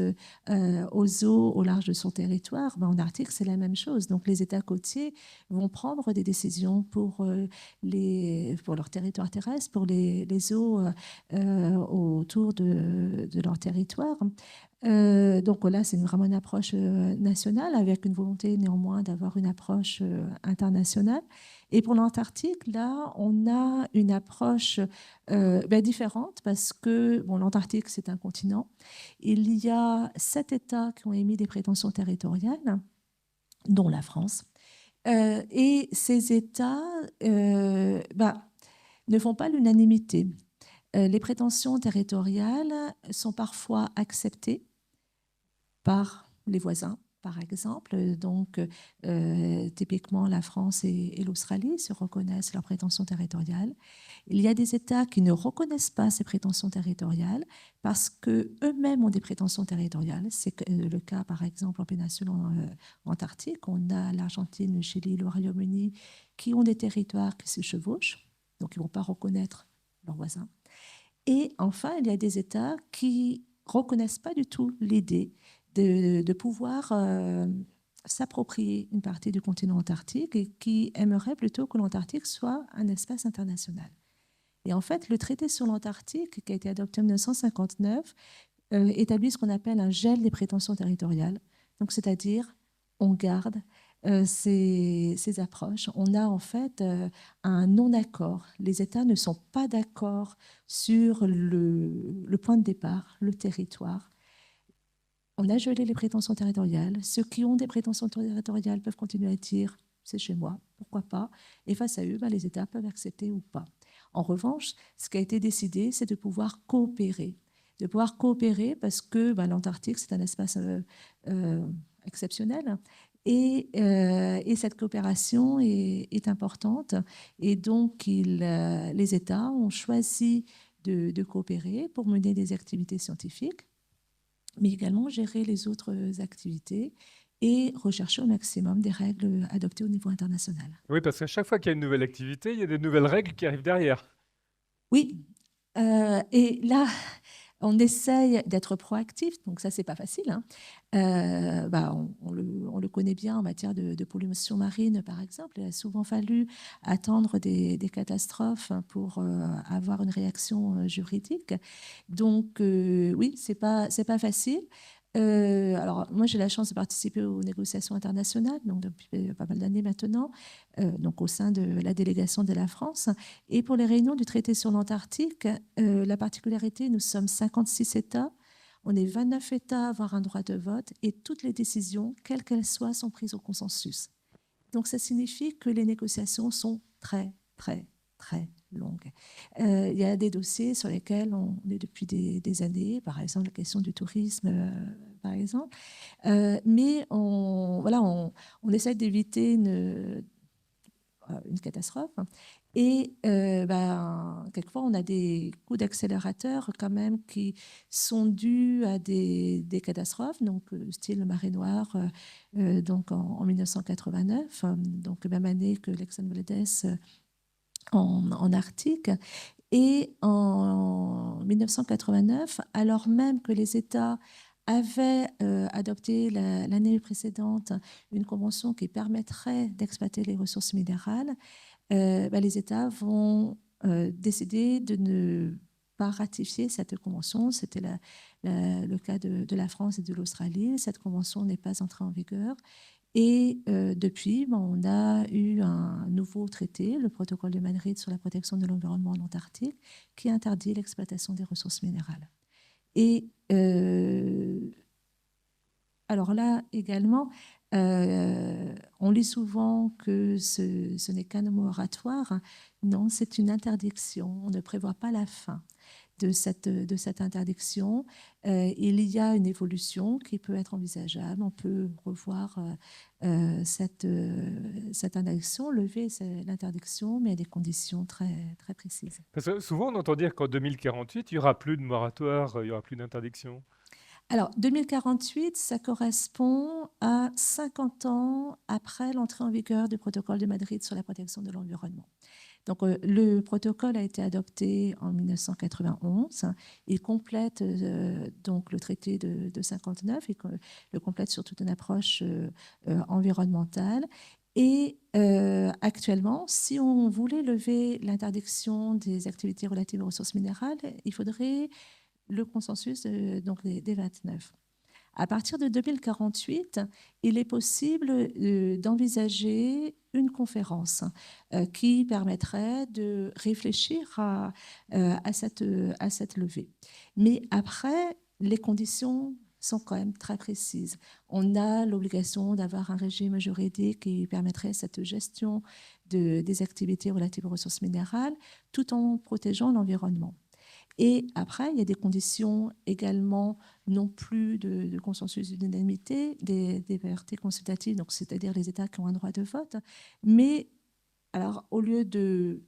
aux eaux au large de son territoire. En Arctique, c'est la même chose. Donc, les États côtiers vont prendre des décisions pour leur territoire terrestre, pour les eaux autour de leur territoire. Donc là, c'est vraiment une approche nationale, avec une volonté néanmoins d'avoir une approche internationale. Et pour l'Antarctique, là, on a une approche différente, parce que l'Antarctique, c'est un continent. Il y a 7 États qui ont émis des prétentions territoriales, dont la France. Et ces États ne font pas l'unanimité. Les prétentions territoriales sont parfois acceptées par les voisins, par exemple. Donc, typiquement, la France et l'Australie se reconnaissent leurs prétentions territoriales. Il y a des États qui ne reconnaissent pas ces prétentions territoriales parce qu'eux-mêmes ont des prétentions territoriales. C'est le cas, par exemple, en péninsule antarctique. On a l'Argentine, le Chili, le Royaume-Uni qui ont des territoires qui se chevauchent, donc ils ne vont pas reconnaître leurs voisins. Et enfin, il y a des États qui ne reconnaissent pas du tout l'idée de pouvoir s'approprier une partie du continent antarctique, et qui aimeraient plutôt que l'Antarctique soit un espace international. Et en fait, le traité sur l'Antarctique, qui a été adopté en 1959, établit ce qu'on appelle un gel des prétentions territoriales. Donc, c'est-à-dire, on garde ces approches. On a en fait un non-accord. Les États ne sont pas d'accord sur le point de départ, le territoire. On a gelé les prétentions territoriales. Ceux qui ont des prétentions territoriales peuvent continuer à dire « c'est chez moi, pourquoi pas ?» Et face à eux, les États peuvent accepter ou pas. En revanche, ce qui a été décidé, c'est de pouvoir coopérer. De pouvoir coopérer parce que l'Antarctique, c'est un espace exceptionnel. Et cette coopération est importante. Et donc, les États ont choisi de coopérer pour mener des activités scientifiques, mais également gérer les autres activités et rechercher au maximum des règles adoptées au niveau international. Oui, parce qu'à chaque fois qu'il y a une nouvelle activité, il y a des nouvelles règles qui arrivent derrière. Oui, et là, on essaye d'être proactif, donc ça, c'est pas facile. On le connaît bien en matière de pollution marine, par exemple. Il a souvent fallu attendre des catastrophes pour avoir une réaction juridique. Donc, oui, c'est pas facile. Alors, moi, j'ai la chance de participer aux négociations internationales, donc depuis pas mal d'années maintenant, donc au sein de la délégation de la France. Et pour les réunions du traité sur l'Antarctique, la particularité, nous sommes 56 États, on est 29 États à avoir un droit de vote, et toutes les décisions, quelles qu'elles soient, sont prises au consensus. Donc, ça signifie que les négociations sont très, très, très longues. Il y a des dossiers sur lesquels on est depuis des années, par exemple la question du tourisme, par exemple. Mais on essaie d'éviter une catastrophe. Et quelquefois, on a des coups d'accélérateur quand même qui sont dus à des catastrophes, donc style marée noire, donc en 1989, donc même année que l'Exxon Valdez en Arctique. Et en 1989, alors même que les États avaient adopté l'année précédente une convention qui permettrait d'exploiter les ressources minérales, les États vont décider de ne pas ratifier cette convention. C'était le cas de la France et de l'Australie. Cette convention n'est pas entrée en vigueur. Et depuis, on a eu un nouveau traité, le protocole de Madrid sur la protection de l'environnement en Antarctique, qui interdit l'exploitation des ressources minérales. Et alors là également, on lit souvent que ce n'est qu'un moratoire. Non, c'est une interdiction. On ne prévoit pas la fin de cette interdiction. Il y a une évolution qui peut être envisageable. On peut revoir cette interdiction, lever l'interdiction, mais à des conditions très, très précises. Parce que souvent, on entend dire qu'en 2048, il n'y aura plus de moratoire, il n'y aura plus d'interdiction. Alors, 2048, ça correspond à 50 ans après l'entrée en vigueur du protocole de Madrid sur la protection de l'environnement. Donc, le protocole a été adopté en 1991. Il complète donc le traité de 59. Il le complète sur toute une approche environnementale. Et actuellement, si on voulait lever l'interdiction des activités relatives aux ressources minérales, il faudrait le consensus donc des 29. À partir de 2048, il est possible d'envisager une conférence qui permettrait de réfléchir à cette levée. Mais après, les conditions sont quand même très précises. On a l'obligation d'avoir un régime juridique qui permettrait cette gestion des activités relatives aux ressources minérales tout en protégeant l'environnement. Et après, il y a des conditions également non plus de consensus d'unanimité, des parties consultatives, donc c'est-à-dire les États qui ont un droit de vote. Mais alors, au lieu de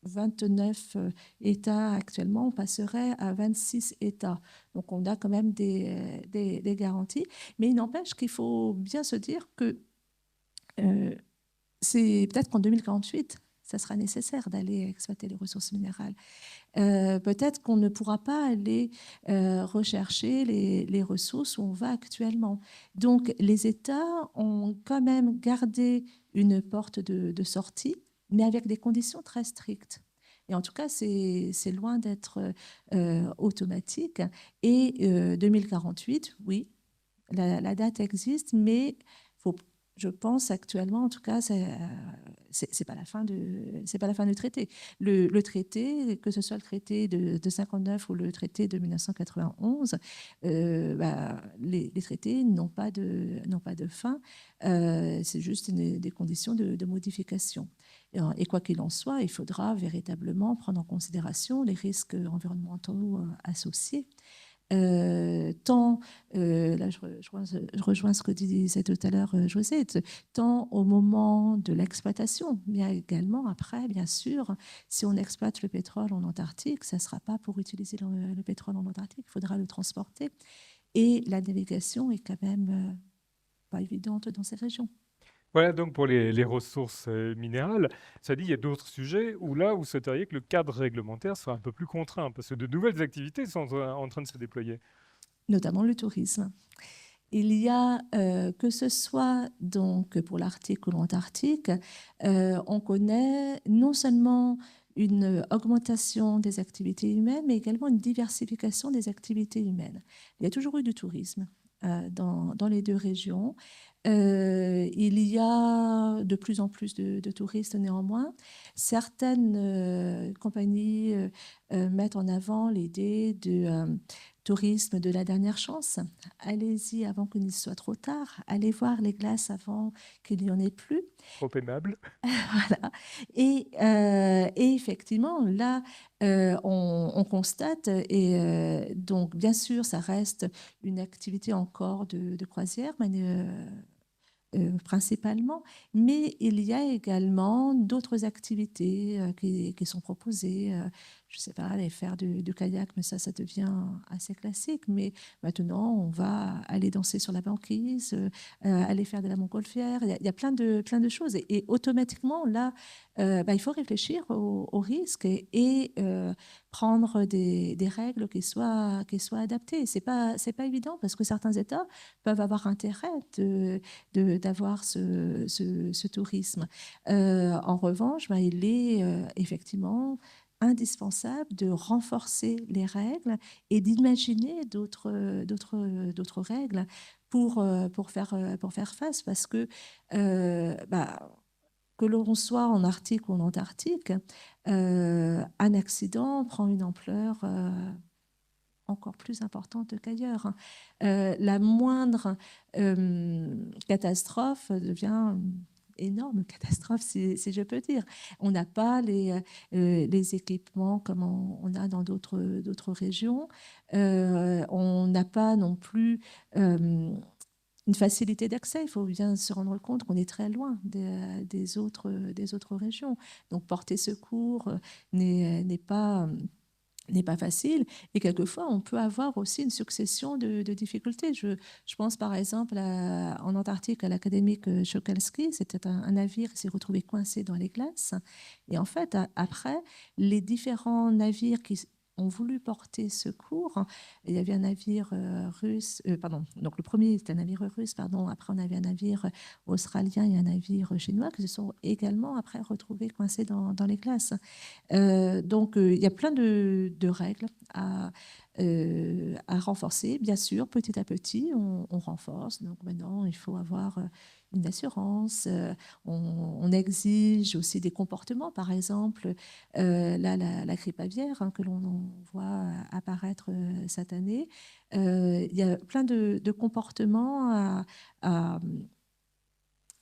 29 États actuellement, on passerait à 26 États. Donc, on a quand même des garanties. Mais il n'empêche qu'il faut bien se dire que c'est peut-être qu'en 2048, ça sera nécessaire d'aller exploiter les ressources minérales. Peut-être qu'on ne pourra pas aller rechercher les ressources où on va actuellement. Donc, les États ont quand même gardé une porte de sortie, mais avec des conditions très strictes. Et en tout cas, c'est loin d'être automatique. Et 2048, oui, la date existe, mais je pense actuellement, en tout cas, c'est pas la fin du traité. Le traité, que ce soit le traité de 59 ou le traité de 1991, les traités n'ont pas de fin. C'est juste des conditions de modification. Et quoi qu'il en soit, il faudra véritablement prendre en considération les risques environnementaux associés. Là, je rejoins ce que disait tout à l'heure José, tant au moment de l'exploitation, mais également après, bien sûr, si on exploite le pétrole en Antarctique, ça ne sera pas pour utiliser le pétrole en Antarctique, il faudra le transporter. Et la navigation est quand même pas évidente dans ces régions. Voilà donc pour les ressources minérales. Ça dit, il y a d'autres sujets où là, vous souhaiteriez que le cadre réglementaire soit un peu plus contraint, parce que de nouvelles activités sont en train de se déployer. Notamment le tourisme. Il y a, que ce soit donc pour l'Arctique ou l'Antarctique, on connaît non seulement une augmentation des activités humaines, mais également une diversification des activités humaines. Il y a toujours eu du tourisme dans les deux régions. Il y a de plus en plus de touristes néanmoins. Certaines compagnies mettent en avant l'idée de tourisme de la dernière chance. Allez-y avant qu'il ne soit trop tard. Allez voir les glaces avant qu'il n'y en ait plus. Trop aimable. Voilà. Et effectivement, là, on constate, et donc bien sûr, ça reste une activité encore de croisière, mais principalement, mais il y a également d'autres activités qui sont proposées. Je ne sais pas, aller faire du kayak, mais ça devient assez classique. Mais maintenant, on va aller danser sur la banquise, aller faire de la montgolfière. Il y a plein de choses. Et automatiquement, là, il faut réfléchir aux risques et prendre des règles qui soient adaptées. C'est pas évident parce que certains États peuvent avoir intérêt d'avoir ce tourisme. En revanche, il est effectivement indispensable de renforcer les règles et d'imaginer d'autres règles pour faire face, parce que que l'on soit en Arctique ou en Antarctique, un accident prend une ampleur encore plus importante qu'ailleurs. La moindre catastrophe devient une énorme catastrophe, si je peux dire. On n'a pas les équipements comme on a dans d'autres régions. On n'a pas non plus une facilité d'accès. Il faut bien se rendre compte qu'on est très loin des autres régions. Donc porter secours n'est pas facile. Et quelquefois, on peut avoir aussi une succession de difficultés. Je pense par exemple en Antarctique à l'académique Chokalski. C'était un navire qui s'est retrouvé coincé dans les glaces. Et en fait, après, les différents navires qui ont voulu porter secours. Il y avait un navire russe, donc le premier était un navire russe, après on avait un navire australien et un navire chinois qui se sont également après retrouvés coincés dans les glaces. Donc il y a plein de règles à renforcer. Bien sûr, petit à petit, on renforce. Donc maintenant, il faut avoir une assurance. On exige aussi des comportements. Par exemple, là, la grippe aviaire que l'on voit apparaître cette année, il y a plein de comportements à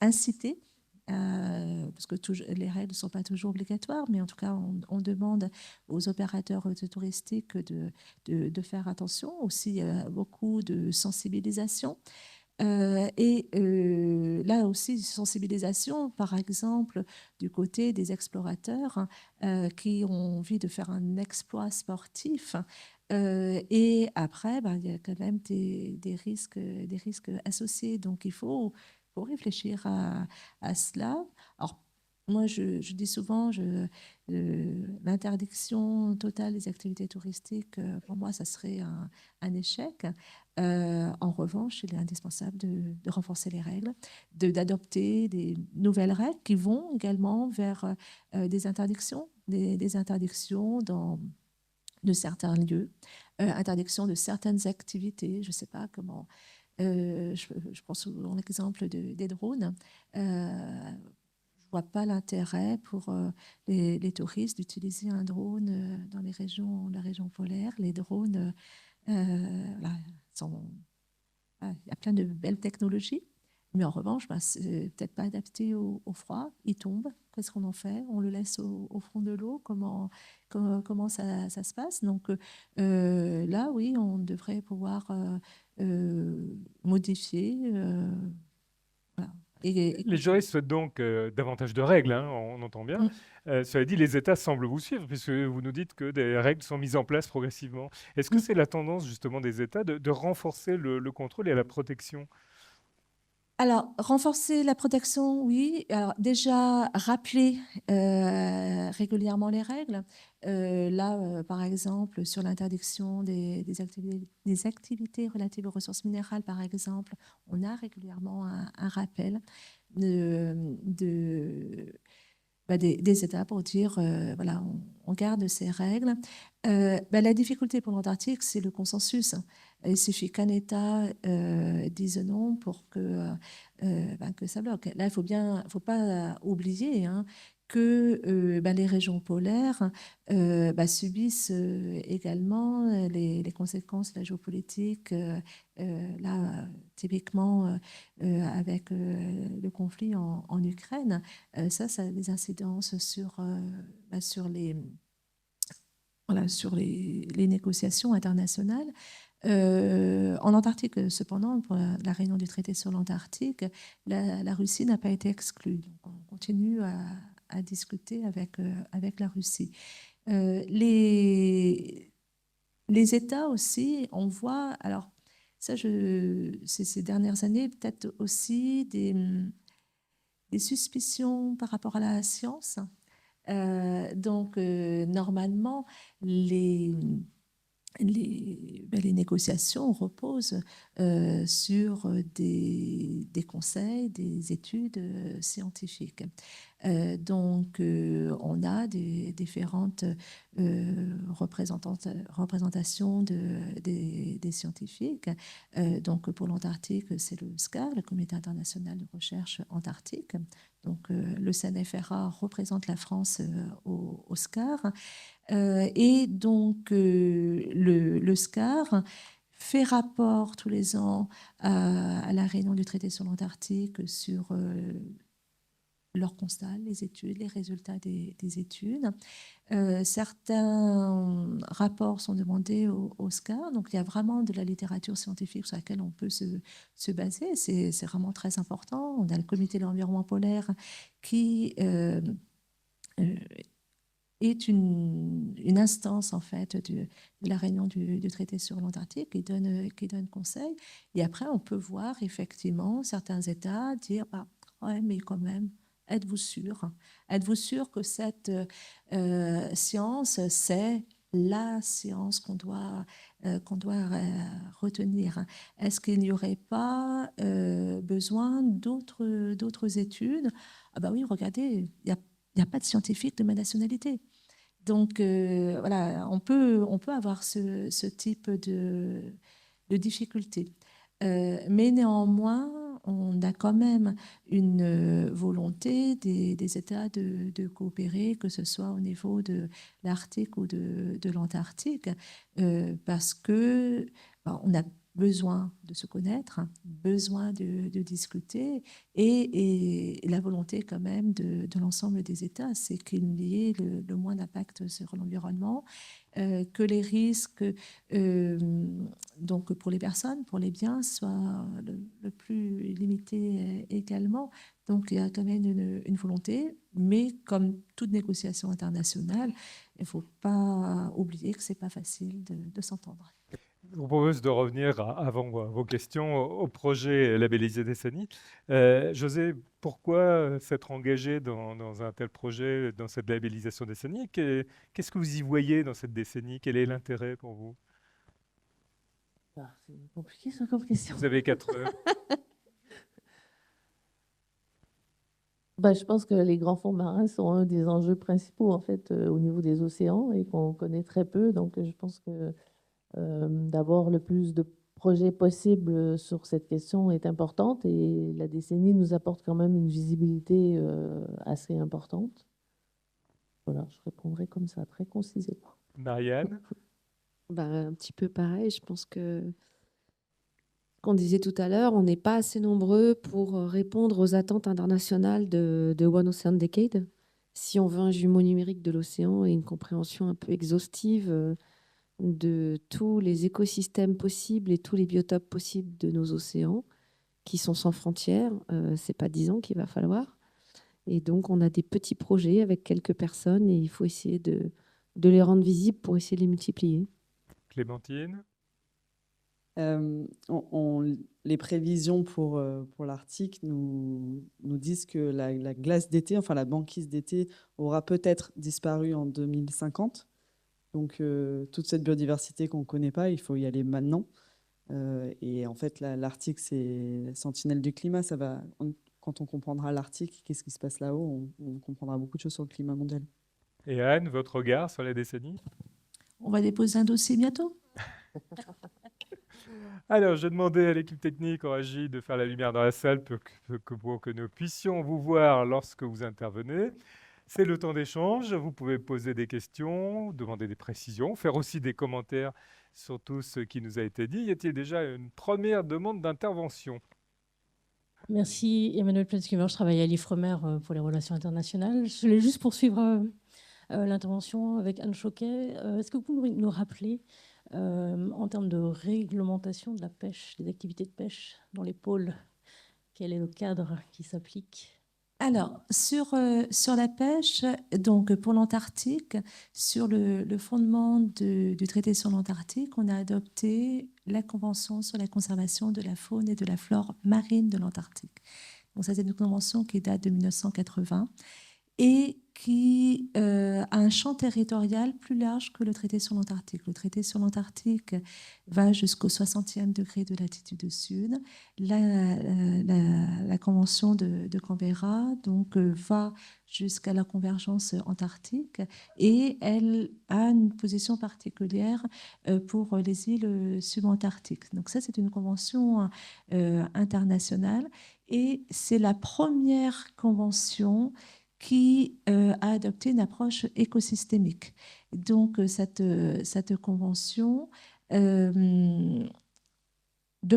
inciter. Parce que les règles ne sont pas toujours obligatoires, mais en tout cas, on demande aux opérateurs touristiques de faire attention. Aussi, beaucoup de sensibilisation. Là aussi, sensibilisation, par exemple, du côté des explorateurs qui ont envie de faire un exploit sportif. Et après, il y a quand même des risques associés. Donc, il faut réfléchir à cela. Alors, moi, je dis souvent, l'interdiction totale des activités touristiques, pour moi, ça serait un échec. En revanche, il est indispensable de renforcer les règles, d'adopter des nouvelles règles qui vont également vers des interdictions, des interdictions de certains lieux, interdiction de certaines activités. Je ne sais pas comment. Je prends souvent l'exemple des drones. Je ne vois pas l'intérêt pour les touristes d'utiliser un drone dans la région polaire. Les drones, il y a plein de belles technologies, mais en revanche, c'est peut-être pas adapté au froid. Il tombe. Qu'est-ce qu'on en fait? On le laisse au fond de l'eau? Comment ça se passe? Donc là, oui, on devrait pouvoir modifier. Voilà. Les juristes souhaitent donc davantage de règles, hein, on entend bien. Cela dit, les États semblent vous suivre, puisque vous nous dites que des règles sont mises en place progressivement. Est-ce que c'est la tendance justement des États de renforcer le contrôle et la protection? Alors, renforcer la protection, oui. Alors, déjà, rappeler régulièrement les règles. Là, par exemple, sur l'interdiction des activités relatives aux ressources minérales, par exemple, on a régulièrement un rappel des États pour dire, voilà, on garde ces règles. La difficulté pour l'Antarctique, c'est le consensus. Il suffit qu'un État dise non pour que ça bloque. Là, il faut pas oublier que les régions polaires subissent également les conséquences de la géopolitique. Là, typiquement, avec le conflit en Ukraine, ça a des incidences sur les négociations internationales. En Antarctique, cependant, pour la réunion du traité sur l'Antarctique, la Russie n'a pas été exclue. Donc on continue à discuter avec la Russie. Les États aussi, on voit, alors ça, ces dernières années, peut-être aussi des suspicions par rapport à la science. Donc, normalement, les négociations reposent sur des conseils, des études scientifiques. Donc, on a des différentes représentations des scientifiques. Donc, pour l'Antarctique, c'est le SCAR, le Comité international de recherche antarctique. Donc, le CNFRA représente la France au SCAR. Et donc, le SCAR fait rapport tous les ans à la réunion du traité sur l'Antarctique sur leurs constats, les études, les résultats des études. Certains rapports sont demandés au SCAR, donc il y a vraiment de la littérature scientifique sur laquelle on peut se baser. C'est vraiment très important. On a le comité de l'environnement polaire qui est une instance en fait de la réunion du traité sur l'Antarctique qui donne conseil. Et après, on peut voir effectivement certains États dire ouais, mais quand même, êtes-vous sûr? Êtes-vous sûr que cette science, c'est la science qu'on doit retenir? Est-ce qu'il n'y aurait pas besoin d'autres études? Ah bah oui, regardez, il n'y a pas de scientifique de ma nationalité. Donc, voilà, on peut avoir ce type de difficulté. Mais néanmoins, on a quand même une volonté des États de coopérer, que ce soit au niveau de l'Arctique ou de l'Antarctique, parce que on a besoin de se connaître, besoin de discuter, et la volonté quand même de l'ensemble des États, c'est qu'il y ait le moins d'impact sur l'environnement, que les risques donc pour les personnes, pour les biens, soient le plus limités également. Donc il y a quand même une volonté, mais comme toute négociation internationale, il ne faut pas oublier que ce n'est pas facile de s'entendre. Je vous propose de revenir, avant vos questions, au projet labellisé Décennie. José, pourquoi s'être engagé dans un tel projet, dans cette labellisation Décennie? Qu'est-ce que vous y voyez dans cette décennie? Quel est l'intérêt pour vous? C'est compliqué ça comme question. Vous avez 4 heures. Je pense que les grands fonds marins sont un des enjeux principaux en fait au niveau des océans et qu'on connaît très peu. Donc je pense que d'avoir le plus de projets possibles sur cette question est importante et la décennie nous apporte quand même une visibilité assez importante. Voilà, je répondrai comme ça, très concisément. Marianne? Un petit peu pareil, je pense que qu'on disait tout à l'heure, on n'est pas assez nombreux pour répondre aux attentes internationales de One Ocean Decade. Si on veut un jumeau numérique de l'océan et une compréhension un peu exhaustive de tous les écosystèmes possibles et tous les biotopes possibles de nos océans, qui sont sans frontières, c'est pas 10 ans qu'il va falloir. Et donc, on a des petits projets avec quelques personnes et il faut essayer de les rendre visibles pour essayer de les multiplier. Clémentine? Les prévisions pour l'Arctique nous disent que la glace d'été, enfin la banquise d'été, aura peut-être disparu en 2050. Donc, toute cette biodiversité qu'on ne connaît pas, il faut y aller maintenant. Et en fait, l'Arctique, c'est sentinelle du climat. Quand on comprendra l'Arctique, qu'est-ce qui se passe là-haut, on comprendra beaucoup de choses sur le climat mondial. Et Anne, votre regard sur la décennie? On va déposer un dossier bientôt. Alors, je demandais à l'équipe technique en régie de faire la lumière dans la salle pour que nous puissions vous voir lorsque vous intervenez. C'est le temps d'échange. Vous pouvez poser des questions, demander des précisions, faire aussi des commentaires sur tout ce qui nous a été dit. Y a-t-il déjà une première demande d'intervention? Merci Emmanuel Plenskever, je travaille à l'IFREMER pour les relations internationales. Je voulais juste poursuivre l'intervention avec Anne Choquet. Est-ce que vous pouvez nous rappeler En termes de réglementation de la pêche, des activités de pêche dans les pôles, quel est le cadre qui s'applique? Alors, sur la pêche, donc pour l'Antarctique, sur le fondement du traité sur l'Antarctique, on a adopté la Convention sur la conservation de la faune et de la flore marine de l'Antarctique. Donc, ça, c'est une convention qui date de 1980 et qui a un champ territorial plus large que le traité sur l'Antarctique. Le traité sur l'Antarctique va jusqu'au 60e degré de latitude sud. La convention de Canberra donc, va jusqu'à la convergence antarctique et elle a une position particulière pour les îles subantarctiques. Donc ça, c'est une convention internationale et c'est la première convention qui a adopté une approche écosystémique. Donc, cette convention, de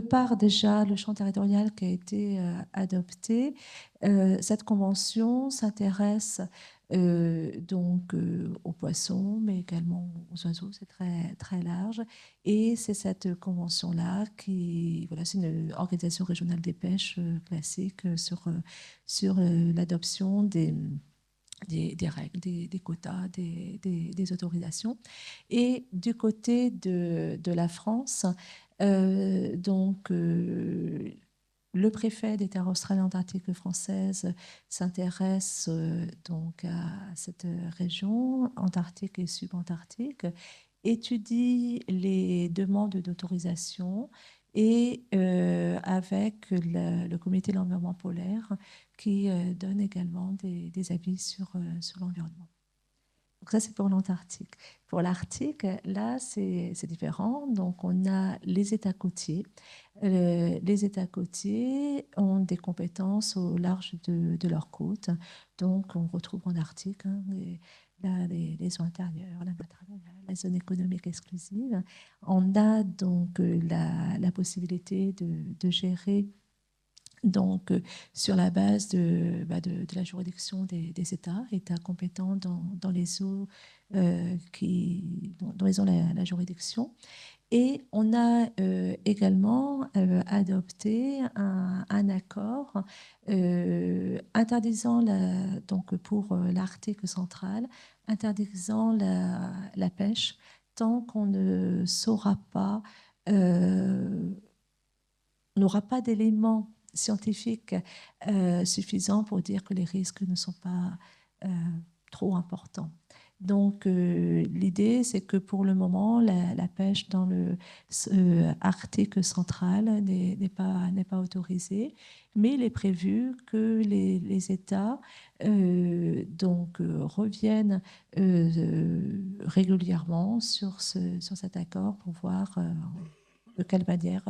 par déjà le champ territorial qui a été adopté, cette convention s'intéresse donc aux poissons, mais également aux oiseaux, c'est très, très large. Et c'est cette convention-là qui, voilà, c'est une organisation régionale des pêches classique sur l'adoption des règles, des quotas, des autorisations. Et du côté de la France, donc le préfet des terres australes antarctiques françaises s'intéresse donc à cette région antarctique et subantarctique, étudie les demandes d'autorisation et avec le comité de l'environnement polaire qui donne également des avis sur l'environnement. Donc ça, c'est pour l'Antarctique. Pour l'Arctique, là, c'est différent. Donc, on a les États côtiers. Les États côtiers ont des compétences au large de leurs côtes. Donc, on retrouve en Arctique les eaux intérieures, la matérielle, la zone économique exclusive. On a donc la possibilité de gérer donc sur la base de la juridiction des États compétents dans les eaux dont ils ont la juridiction. Et on a également adopté un accord interdisant, donc pour l'Arctique central, interdisant la pêche tant qu'on ne saura pas, n'aura pas d'éléments scientifiques suffisants pour dire que les risques ne sont pas trop importants. Donc, l'idée, c'est que pour le moment, la pêche dans le Arctique central n'est pas autorisée, mais il est prévu que les États donc, reviennent régulièrement sur cet accord pour voir de quelle manière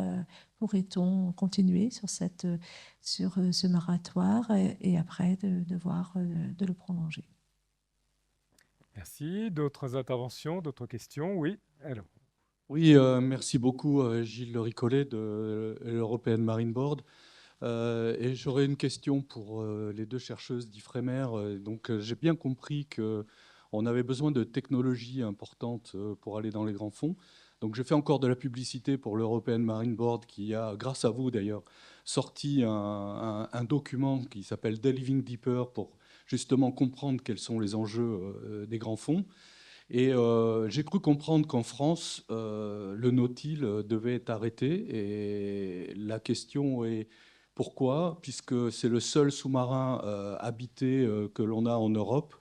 pourrait-on continuer sur ce moratoire et après de voir de le prolonger. Merci. D'autres interventions, d'autres questions? Oui. Alors, Oui, merci beaucoup Gilles Ricollet de l'European Marine Board. Et j'aurais une question pour les deux chercheuses d'IFREMER. Donc j'ai bien compris qu'on avait besoin de technologies importantes pour aller dans les grands fonds. Donc j'ai fait encore de la publicité pour l'European Marine Board qui a, grâce à vous d'ailleurs, sorti un document qui s'appelle Delving Deeper pour justement comprendre quels sont les enjeux des grands fonds. Et j'ai cru comprendre qu'en France, le Nautile devait être arrêté. Et la question est pourquoi, puisque c'est le seul sous-marin habité que l'on a en Europe.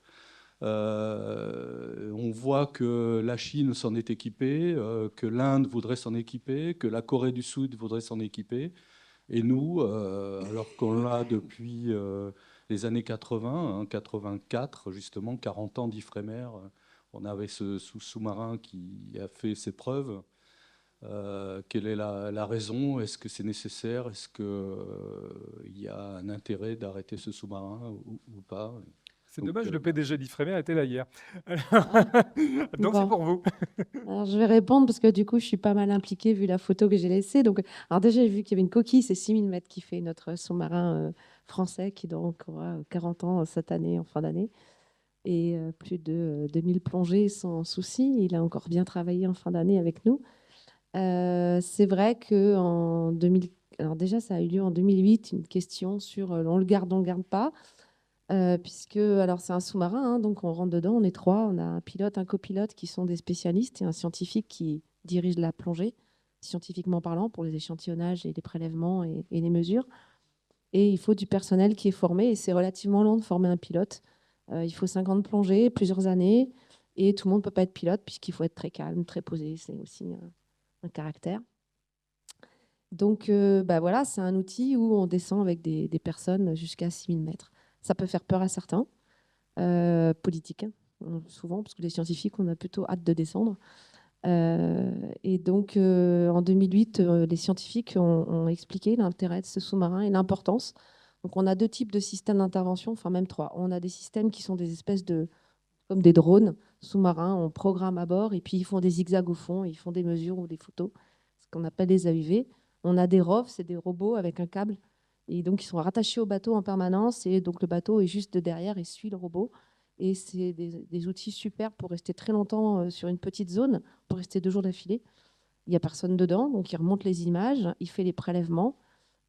On voit que la Chine s'en est équipée, que l'Inde voudrait s'en équiper, que la Corée du Sud voudrait s'en équiper. Et nous, alors qu'on l'a depuis les années 80, 84, justement, 40 ans d'IFREMER, on avait ce sous-marin qui a fait ses preuves. Quelle est la raison? Est-ce que c'est nécessaire? Est-ce qu'il y a un intérêt d'arrêter ce sous-marin ou pas? c'est Donc, dommage, le PDG d'IFREMER était là hier. Donc Bon. c'est pour vous. Alors, je vais répondre parce que du coup, je suis pas mal impliquée vu la photo que j'ai laissée. Donc, alors déjà, j'ai vu qu'il y avait une coquille, c'est 6000 mètres qui fait notre sous-marin français qui donc aura 40 ans cette année, en fin d'année. et plus de 2000 plongées sans souci. Il a encore bien travaillé en fin d'année avec nous. C'est vrai qu'en 2000, alors déjà ça a eu lieu en 2008, une question sur on le garde pas, puisque alors c'est un sous-marin, hein, donc on rentre dedans, on est 3, on a un pilote, un copilote qui sont des spécialistes et un scientifique qui dirige la plongée, scientifiquement parlant, pour les échantillonnages et les prélèvements et les mesures. Et il faut du personnel qui est formé, et c'est relativement long de former un pilote. Il faut 50 plongées, plusieurs années, et tout le monde ne peut pas être pilote puisqu'il faut être très calme, très posé, c'est aussi un caractère. Donc voilà, c'est un outil où on descend avec des personnes jusqu'à 6000 mètres. Ça peut faire peur à certains, politiques, hein, souvent, parce que les scientifiques, on a plutôt hâte de descendre. Et donc, en 2008, les scientifiques ont expliqué l'intérêt de ce sous-marin et l'importance. Donc, on a 2 types de systèmes d'intervention, enfin même 3. On a des systèmes qui sont des espèces comme des drones sous-marins, on programme à bord et puis ils font des zigzags au fond, ils font des mesures ou des photos, ce qu'on appelle des AUV. On a des ROV, c'est des robots avec un câble, et donc ils sont rattachés au bateau en permanence, et donc le bateau est juste de derrière et suit le robot. Et c'est des outils super pour rester très longtemps sur une petite zone, pour rester 2 jours d'affilée. Il n'y a personne dedans, donc il remonte les images, il fait les prélèvements,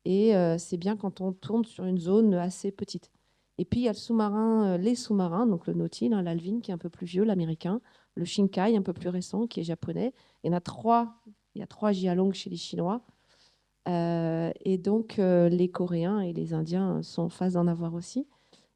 et c'est bien quand on tourne sur une zone assez petite. Et puis il y a le sous-marin, les sous-marins, donc le Nautil, hein, l'Alvin qui est un peu plus vieux, l'américain, le Shinkai un peu plus récent qui est japonais. Il y a 3 Jialong chez les Chinois. Et donc les Coréens et les Indiens sont en phase d'en avoir aussi.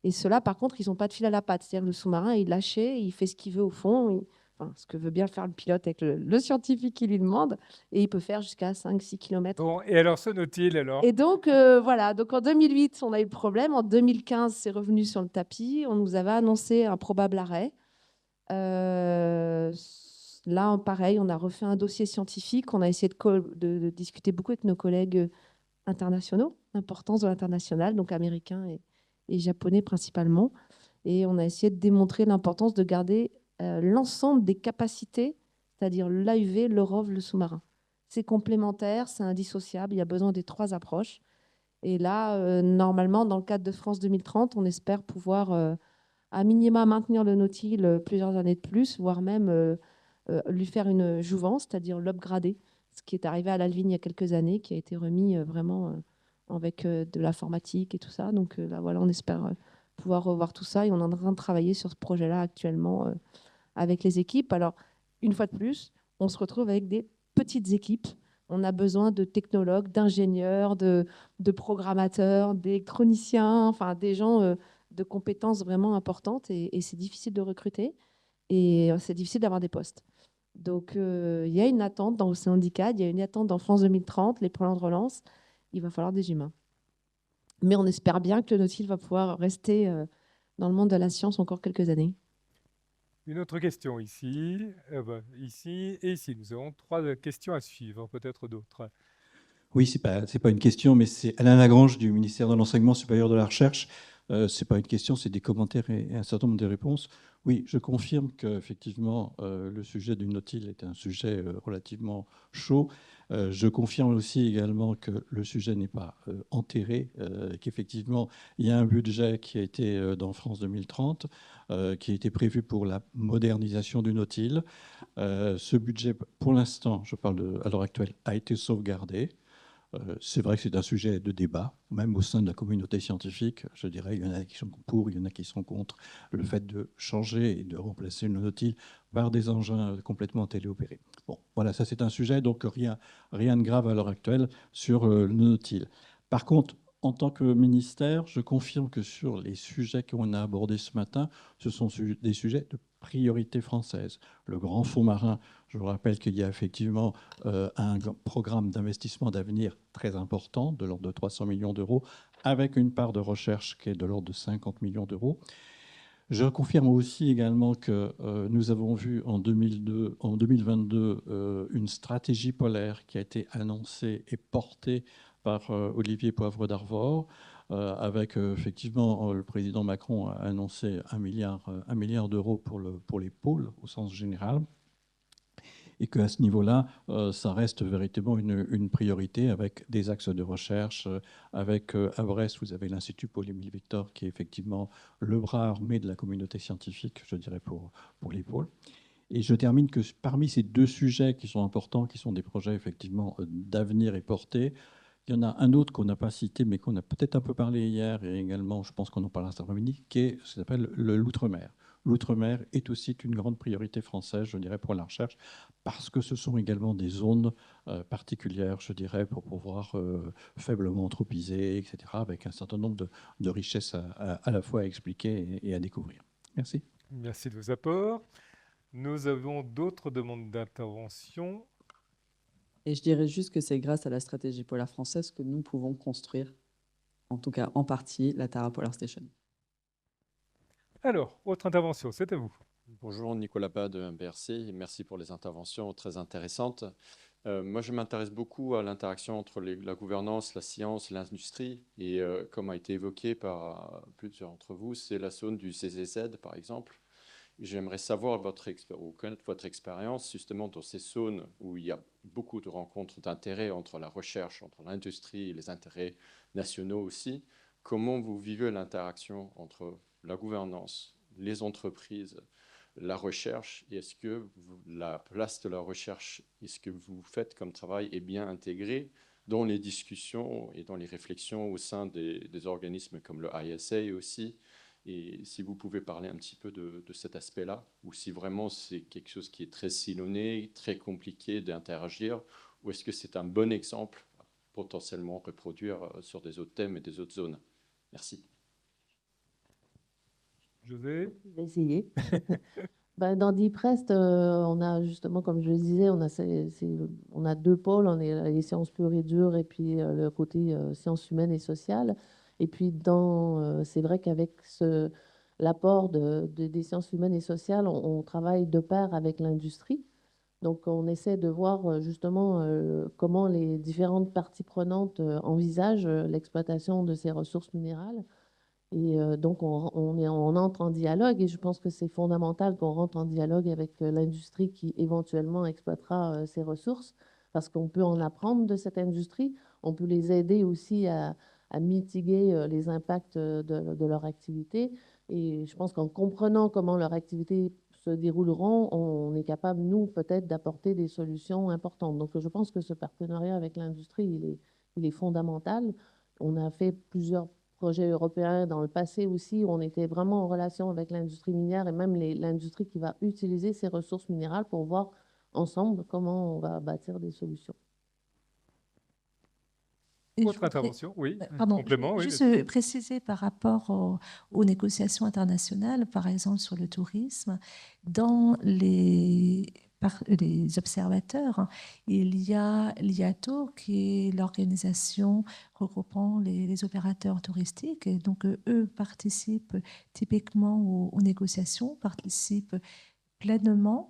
Et ceux-là, par contre, ils n'ont pas de fil à la patte. C'est-à-dire le sous-marin, il est lâché, il fait ce qu'il veut au fond, enfin, ce que veut bien faire le pilote avec le scientifique qui lui demande, et il peut faire jusqu'à 5-6 km. Bon, et alors ce Nautil, alors? Et donc, voilà, donc en 2008, on a eu le problème. En 2015, c'est revenu sur le tapis. On nous avait annoncé un probable arrêt. Là, pareil, on a refait un dossier scientifique. On a essayé de discuter beaucoup avec nos collègues internationaux, l'importance de l'international, donc américains et japonais principalement. Et on a essayé de démontrer l'importance de garder l'ensemble des capacités, c'est-à-dire l'AUV, le ROV, le sous-marin. C'est complémentaire, c'est indissociable, il y a besoin des 3 approches. Et là, normalement, dans le cadre de France 2030, on espère pouvoir à minima maintenir le Nautil plusieurs années de plus, voire même lui faire une jouvence, c'est-à-dire l'upgrader, ce qui est arrivé à l'Alvin il y a quelques années, qui a été remis vraiment avec de l'informatique et tout ça. Donc là, voilà, on espère pouvoir revoir tout ça, et on est en train de travailler sur ce projet-là actuellement avec les équipes. Alors, une fois de plus, on se retrouve avec des petites équipes. On a besoin de technologues, d'ingénieurs, de programmateurs, d'électroniciens, enfin des gens de compétences vraiment importantes, et c'est difficile de recruter, et c'est difficile d'avoir des postes. Donc, il y a une attente dans Océan Handicap, il y a une attente dans France 2030, les plans de relance. Il va falloir des humains. Mais on espère bien que le Nautil va pouvoir rester dans le monde de la science encore quelques années. Une autre question ici, ici et ici. Nous avons 3 questions à suivre, peut-être d'autres. Oui, c'est pas une question, mais c'est Alain Lagrange du ministère de l'Enseignement supérieur de la Recherche. C'est pas une question, c'est des commentaires et un certain nombre de réponses. Oui, je confirme qu'effectivement, le sujet du Nautil est un sujet relativement chaud. Je confirme aussi également que le sujet n'est pas enterré, qu'effectivement, il y a un budget qui a été dans France 2030, qui a été prévu pour la modernisation du Nautil. Ce budget, pour l'instant, je parle à l'heure actuelle, a été sauvegardé. C'est vrai que c'est un sujet de débat, même au sein de la communauté scientifique. Je dirais, il y en a qui sont pour, il y en a qui sont contre le fait de changer et de remplacer le Nautil par des engins complètement téléopérés. Bon, voilà, ça c'est un sujet, donc rien de grave à l'heure actuelle sur le Nautil. Par contre, en tant que ministère, je confirme que sur les sujets qu'on a abordés ce matin, ce sont des sujets de priorité française. Le grand fonds marin, je vous rappelle qu'il y a effectivement un programme d'investissement d'avenir très important, de l'ordre de 300 millions d'euros, avec une part de recherche qui est de l'ordre de 50 millions d'euros. Je confirme aussi également que nous avons vu en 2022 une stratégie polaire qui a été annoncée et portée par Olivier Poivre d'Arvor, avec effectivement le président Macron a annoncé 1 milliard d'euros pour les pôles au sens général. et qu'à ce niveau-là, ça reste véritablement une priorité avec des axes de recherche. Avec à Brest, vous avez l'Institut Paul-Émile Victor, qui est effectivement le bras armé de la communauté scientifique, je dirais, pour les pôles. Et je termine que parmi ces deux sujets qui sont importants, qui sont des projets effectivement d'avenir et portés, il y en a un autre qu'on n'a pas cité, mais qu'on a peut-être un peu parlé hier, et également, je pense qu'on en parlera cet après-midi, qui est ce qu'on appelle l'outre-mer. L'outre-mer est aussi une grande priorité française, je dirais, pour la recherche, parce que ce sont également des zones particulières, je dirais, pour pouvoir faiblement anthropiser, etc., avec un certain nombre de richesses à la fois à expliquer et à découvrir. Merci. Merci de vos apports. Nous avons d'autres demandes d'intervention. Et je dirais juste que c'est grâce à la stratégie polaire française que nous pouvons construire, en tout cas en partie, la Tara Polar Station. Alors, autre intervention, c'est à vous. Bonjour, Nicolas Bas de BRC. Merci pour les interventions très intéressantes. Moi, je m'intéresse beaucoup à l'interaction entre la gouvernance, la science, l'industrie. Et comme a été évoqué par plusieurs d'entre vous, c'est la zone du CCZ, par exemple. J'aimerais savoir connaître votre expérience justement dans ces zones où il y a beaucoup de rencontres d'intérêts entre la recherche, entre l'industrie et les intérêts nationaux aussi. Comment vous vivez l'interaction entre la gouvernance, les entreprises, la recherche, et est-ce que la place de la recherche, est-ce que vous faites comme travail est bien intégrée dans les discussions et dans les réflexions au sein des organismes comme le ISA aussi? Et si vous pouvez parler un petit peu de cet aspect-là, ou si vraiment c'est quelque chose qui est très sillonné, très compliqué d'interagir, ou est-ce que c'est un bon exemple à potentiellement reproduire sur des autres thèmes et des autres zones? Merci. José? Je vais essayer. Dans DeepRest, on a justement, comme je le disais, on a deux pôles. On a les sciences pures et dures et puis le côté sciences humaines et sociales. Et puis, c'est vrai qu'avec l'apport des sciences humaines et sociales, on travaille de pair avec l'industrie. Donc, on essaie de voir justement comment les différentes parties prenantes envisagent l'exploitation de ces ressources minérales. Et donc, on entre en dialogue et je pense que c'est fondamental qu'on rentre en dialogue avec l'industrie qui éventuellement exploitera ces ressources parce qu'on peut en apprendre de cette industrie. On peut les aider aussi à mitiguer les impacts de leur activité. Et je pense qu'en comprenant comment leur activité se dérouleront, on est capable, nous, peut-être, d'apporter des solutions importantes. Donc, je pense que ce partenariat avec l'industrie, il est fondamental. On a fait plusieurs projets européens dans le passé aussi, où on était vraiment en relation avec l'industrie minière et même l'industrie qui va utiliser ces ressources minérales pour voir ensemble comment on va bâtir des solutions. Et Autre intervention, oui. Pardon, Complément, oui. juste préciser par rapport aux négociations internationales, par exemple sur le tourisme, dans les observateurs, il y a l'IATO, qui est l'organisation regroupant les opérateurs touristiques. Et donc, eux participent typiquement aux négociations, participent pleinement,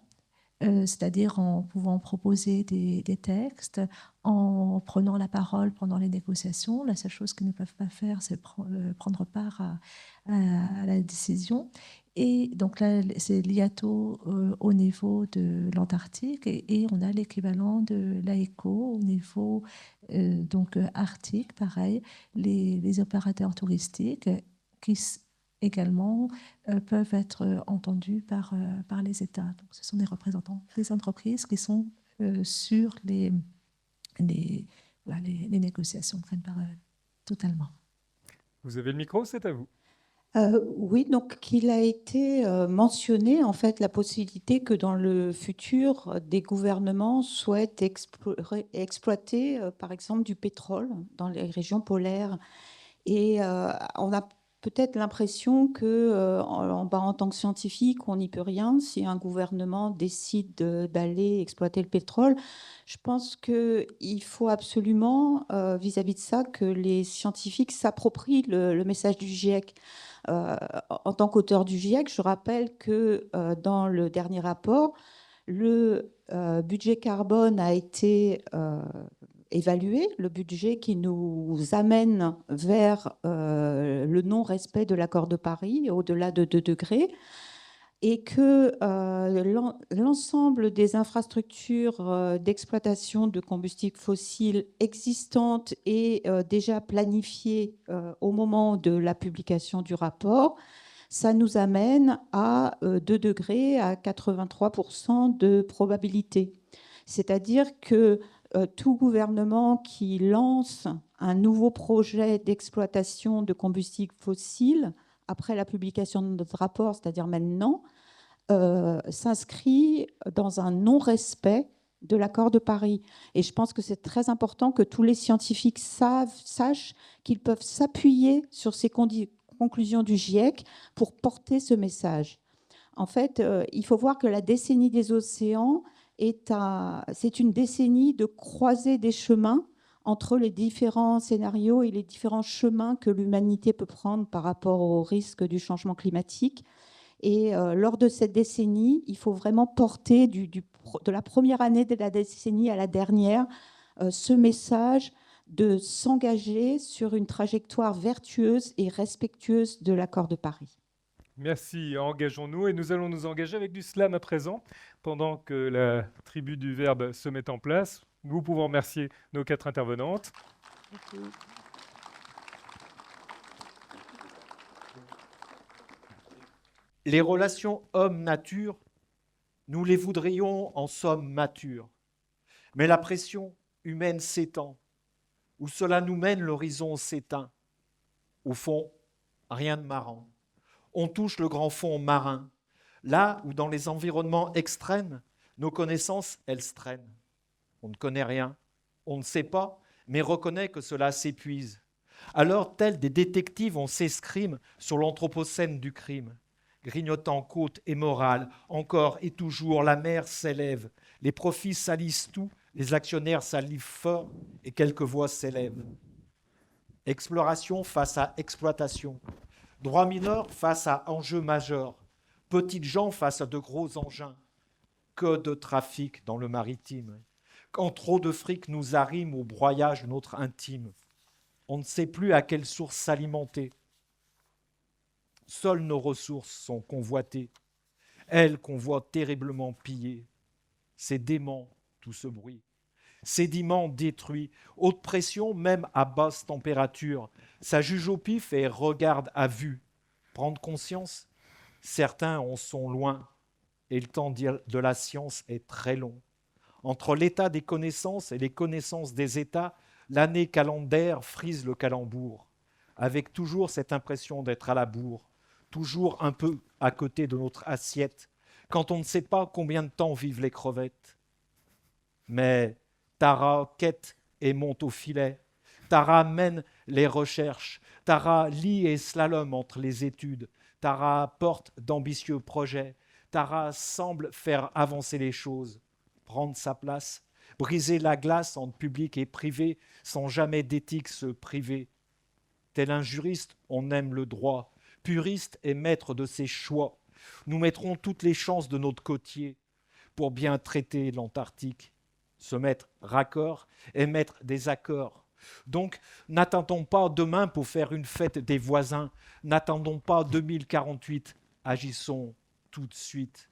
c'est-à-dire en pouvant proposer des textes, en prenant la parole pendant les négociations. La seule chose qu'ils ne peuvent pas faire, c'est prendre part à la décision. Et donc là, c'est l'IATO au niveau de l'Antarctique et on a l'équivalent de l'AECO au niveau donc arctique, pareil, les opérateurs touristiques qui également peuvent être entendus par les États. Donc, ce sont des représentants des entreprises qui sont sur les négociations, prennent part totalement. Vous avez le micro, c'est à vous. Oui, donc qu'il a été mentionné en fait la possibilité que dans le futur, des gouvernements souhaitent exploiter par exemple du pétrole dans les régions polaires. Et on a peut-être l'impression que en tant que scientifique, on n'y peut rien si un gouvernement décide d'aller exploiter le pétrole. Je pense qu'il faut absolument, vis-à-vis de ça, que les scientifiques s'approprient le message du GIEC. En tant qu'auteur du GIEC, je rappelle que dans le dernier rapport, le budget carbone a été évaluer le budget qui nous amène vers le non-respect de l'accord de Paris au-delà de 2 degrés. et que l'ensemble des infrastructures d'exploitation de combustibles fossiles existantes et déjà planifiées au moment de la publication du rapport, ça nous amène à 2 degrés, à 83% de probabilité. C'est-à-dire que tout gouvernement qui lance un nouveau projet d'exploitation de combustibles fossiles après la publication de notre rapport, c'est-à-dire maintenant, s'inscrit dans un non-respect de l'accord de Paris. Et je pense que c'est très important que tous les scientifiques sachent qu'ils peuvent s'appuyer sur ces conclusions du GIEC pour porter ce message. En fait, il faut voir que la décennie des océans c'est une décennie de croisée des chemins entre les différents scénarios et les différents chemins que l'humanité peut prendre par rapport au risque du changement climatique. Et lors de cette décennie, il faut vraiment porter de la première année de la décennie à la dernière ce message de s'engager sur une trajectoire vertueuse et respectueuse de l'accord de Paris. Merci, engageons-nous et nous allons nous engager avec du slam à présent pendant que la tribu du verbe se met en place. Nous pouvons remercier nos 4 intervenantes. Les relations homme-nature, nous les voudrions en somme matures. Mais la pression humaine s'étend. Où cela nous mène, l'horizon s'éteint. Au fond, rien de marrant. On touche le grand fond marin, là où dans les environnements extrêmes, nos connaissances, elles se traînent. On ne connaît rien, on ne sait pas, mais reconnaît que cela s'épuise. Alors, tels des détectives, on s'escrime sur l'anthropocène du crime. Grignotant côte et morale, encore et toujours, la mer s'élève. Les profits salissent tout, les actionnaires salivent fort, et quelques voix s'élèvent. Exploration face à exploitation. Droit mineur face à enjeux majeurs. Petites gens face à de gros engins. Que de trafic dans le maritime. Quand trop de fric nous arrime au broyage notre intime. On ne sait plus à quelle source s'alimenter. Seules nos ressources sont convoitées, elles qu'on voit terriblement pillées. C'est dément tout ce bruit, sédiments détruits, haute pression même à basse température. Ça juge au pif et regarde à vue. Prendre conscience, certains en sont loin et le temps de la science est très long. Entre l'état des connaissances et les connaissances des états, l'année calendaire frise le calembour, avec toujours cette impression d'être à la bourre, toujours un peu à côté de notre assiette, quand on ne sait pas combien de temps vivent les crevettes. Mais Tara quête et monte au filet, Tara mène les recherches, Tara lit et slalom entre les études, Tara porte d'ambitieux projets, Tara semble faire avancer les choses, prendre sa place, briser la glace entre public et privé sans jamais d'éthique se priver. Tel un juriste, on aime le droit, puriste et maître de ses choix. Nous mettrons toutes les chances de notre côtier pour bien traiter l'Antarctique, se mettre raccord et mettre des accords. Donc, n'attendons pas demain pour faire une fête des voisins, n'attendons pas 2048, agissons tout de suite.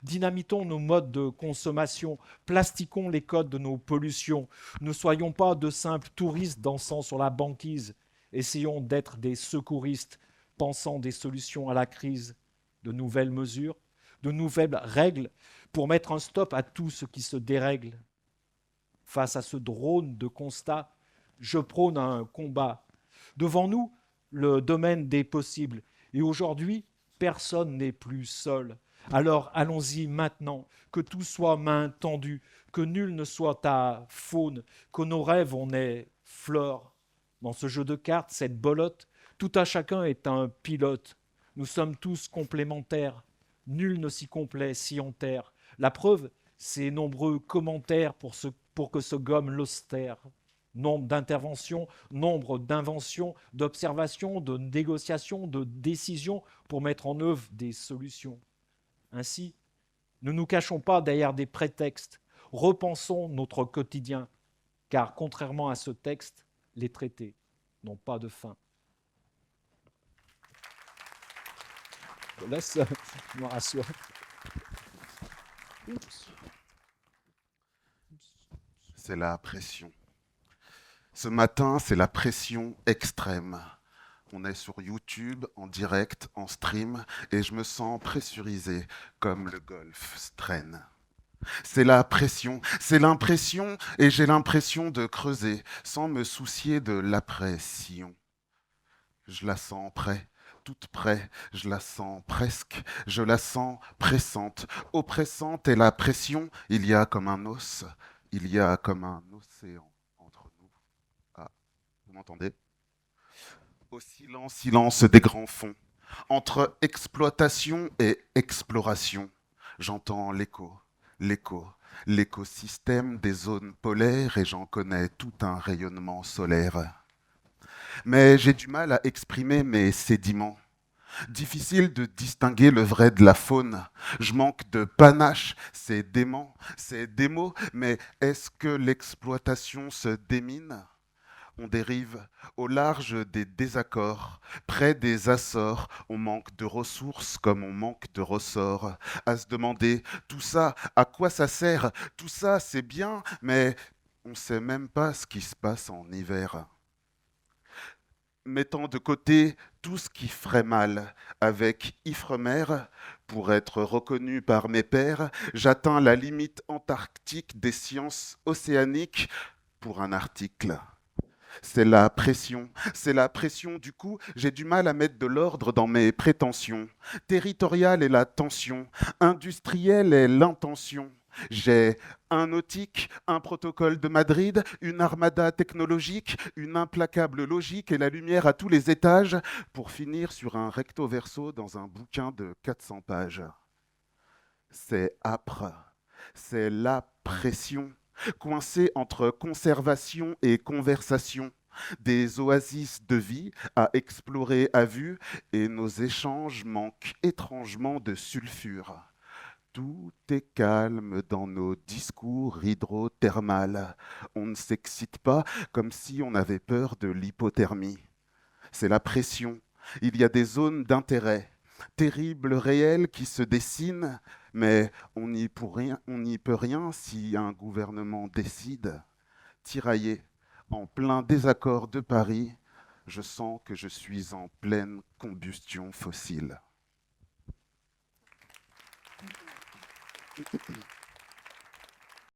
Dynamitons nos modes de consommation, plastiquons les codes de nos pollutions, ne soyons pas de simples touristes dansant sur la banquise, essayons d'être des secouristes, pensant des solutions à la crise, de nouvelles mesures, de nouvelles règles pour mettre un stop à tout ce qui se dérègle. Face à ce drone de constat, je prône un combat. Devant nous, le domaine des possibles. Et aujourd'hui, personne n'est plus seul. Alors allons-y maintenant, que tout soit main tendue, que nul ne soit à faune, que nos rêves en aient fleur. Dans ce jeu de cartes, cette belote, tout à chacun est un pilote. Nous sommes tous complémentaires. Nul ne s'y complaît si on terre. La preuve, c'est nombreux commentaires pour que se gomme l'austère. Nombre d'interventions, nombre d'inventions, d'observations, de négociations, de décisions pour mettre en œuvre des solutions. Ainsi, ne nous cachons pas derrière des prétextes. Repensons notre quotidien, car contrairement à ce texte, les traités n'ont pas de fin. Je te laisse me rassurer. C'est la pression. Ce matin, c'est la pression extrême. On est sur YouTube, en direct, en stream, et je me sens pressurisé comme le golf traîne. C'est la pression, c'est l'impression, et j'ai l'impression de creuser sans me soucier de la pression. Je la sens près, toute près, je la sens presque, je la sens pressante, oppressante, et la pression, il y a comme un os, il y a comme un océan entre nous. Ah, vous m'entendez ? Au silence, silence des grands fonds, entre exploitation et exploration, j'entends l'écho, l'écosystème des zones polaires et j'en connais tout un rayonnement solaire. Mais j'ai du mal à exprimer mes sédiments. Difficile de distinguer le vrai de la faune. Je manque de panache, c'est dément, c'est des mots, mais est-ce que l'exploitation se démine ? On dérive au large des désaccords, près des Açores, on manque de ressources comme on manque de ressorts. À se demander, tout ça, à quoi ça sert ? Tout ça, c'est bien, mais on ne sait même pas ce qui se passe en hiver. Mettant de côté tout ce qui ferait mal, avec Ifremer, pour être reconnu par mes pairs, j'atteins la limite antarctique des sciences océaniques pour un article. C'est la pression du coup, j'ai du mal à mettre de l'ordre dans mes prétentions. Territoriale est la tension, industrielle est l'intention. J'ai un nautique, un protocole de Madrid, une armada technologique, une implacable logique et la lumière à tous les étages pour finir sur un recto verso dans un bouquin de 400 pages. C'est âpre, c'est la pression. Coincé entre conservation et conversation, des oasis de vie à explorer à vue, et nos échanges manquent étrangement de sulfure. Tout est calme dans nos discours hydrothermales. On ne s'excite pas comme si on avait peur de l'hypothermie. C'est la pression. Il y a des zones d'intérêt, terribles, réelles, qui se dessinent, mais on n'y peut rien si un gouvernement décide. Tiraillé, en plein désaccord de Paris, je sens que je suis en pleine combustion fossile.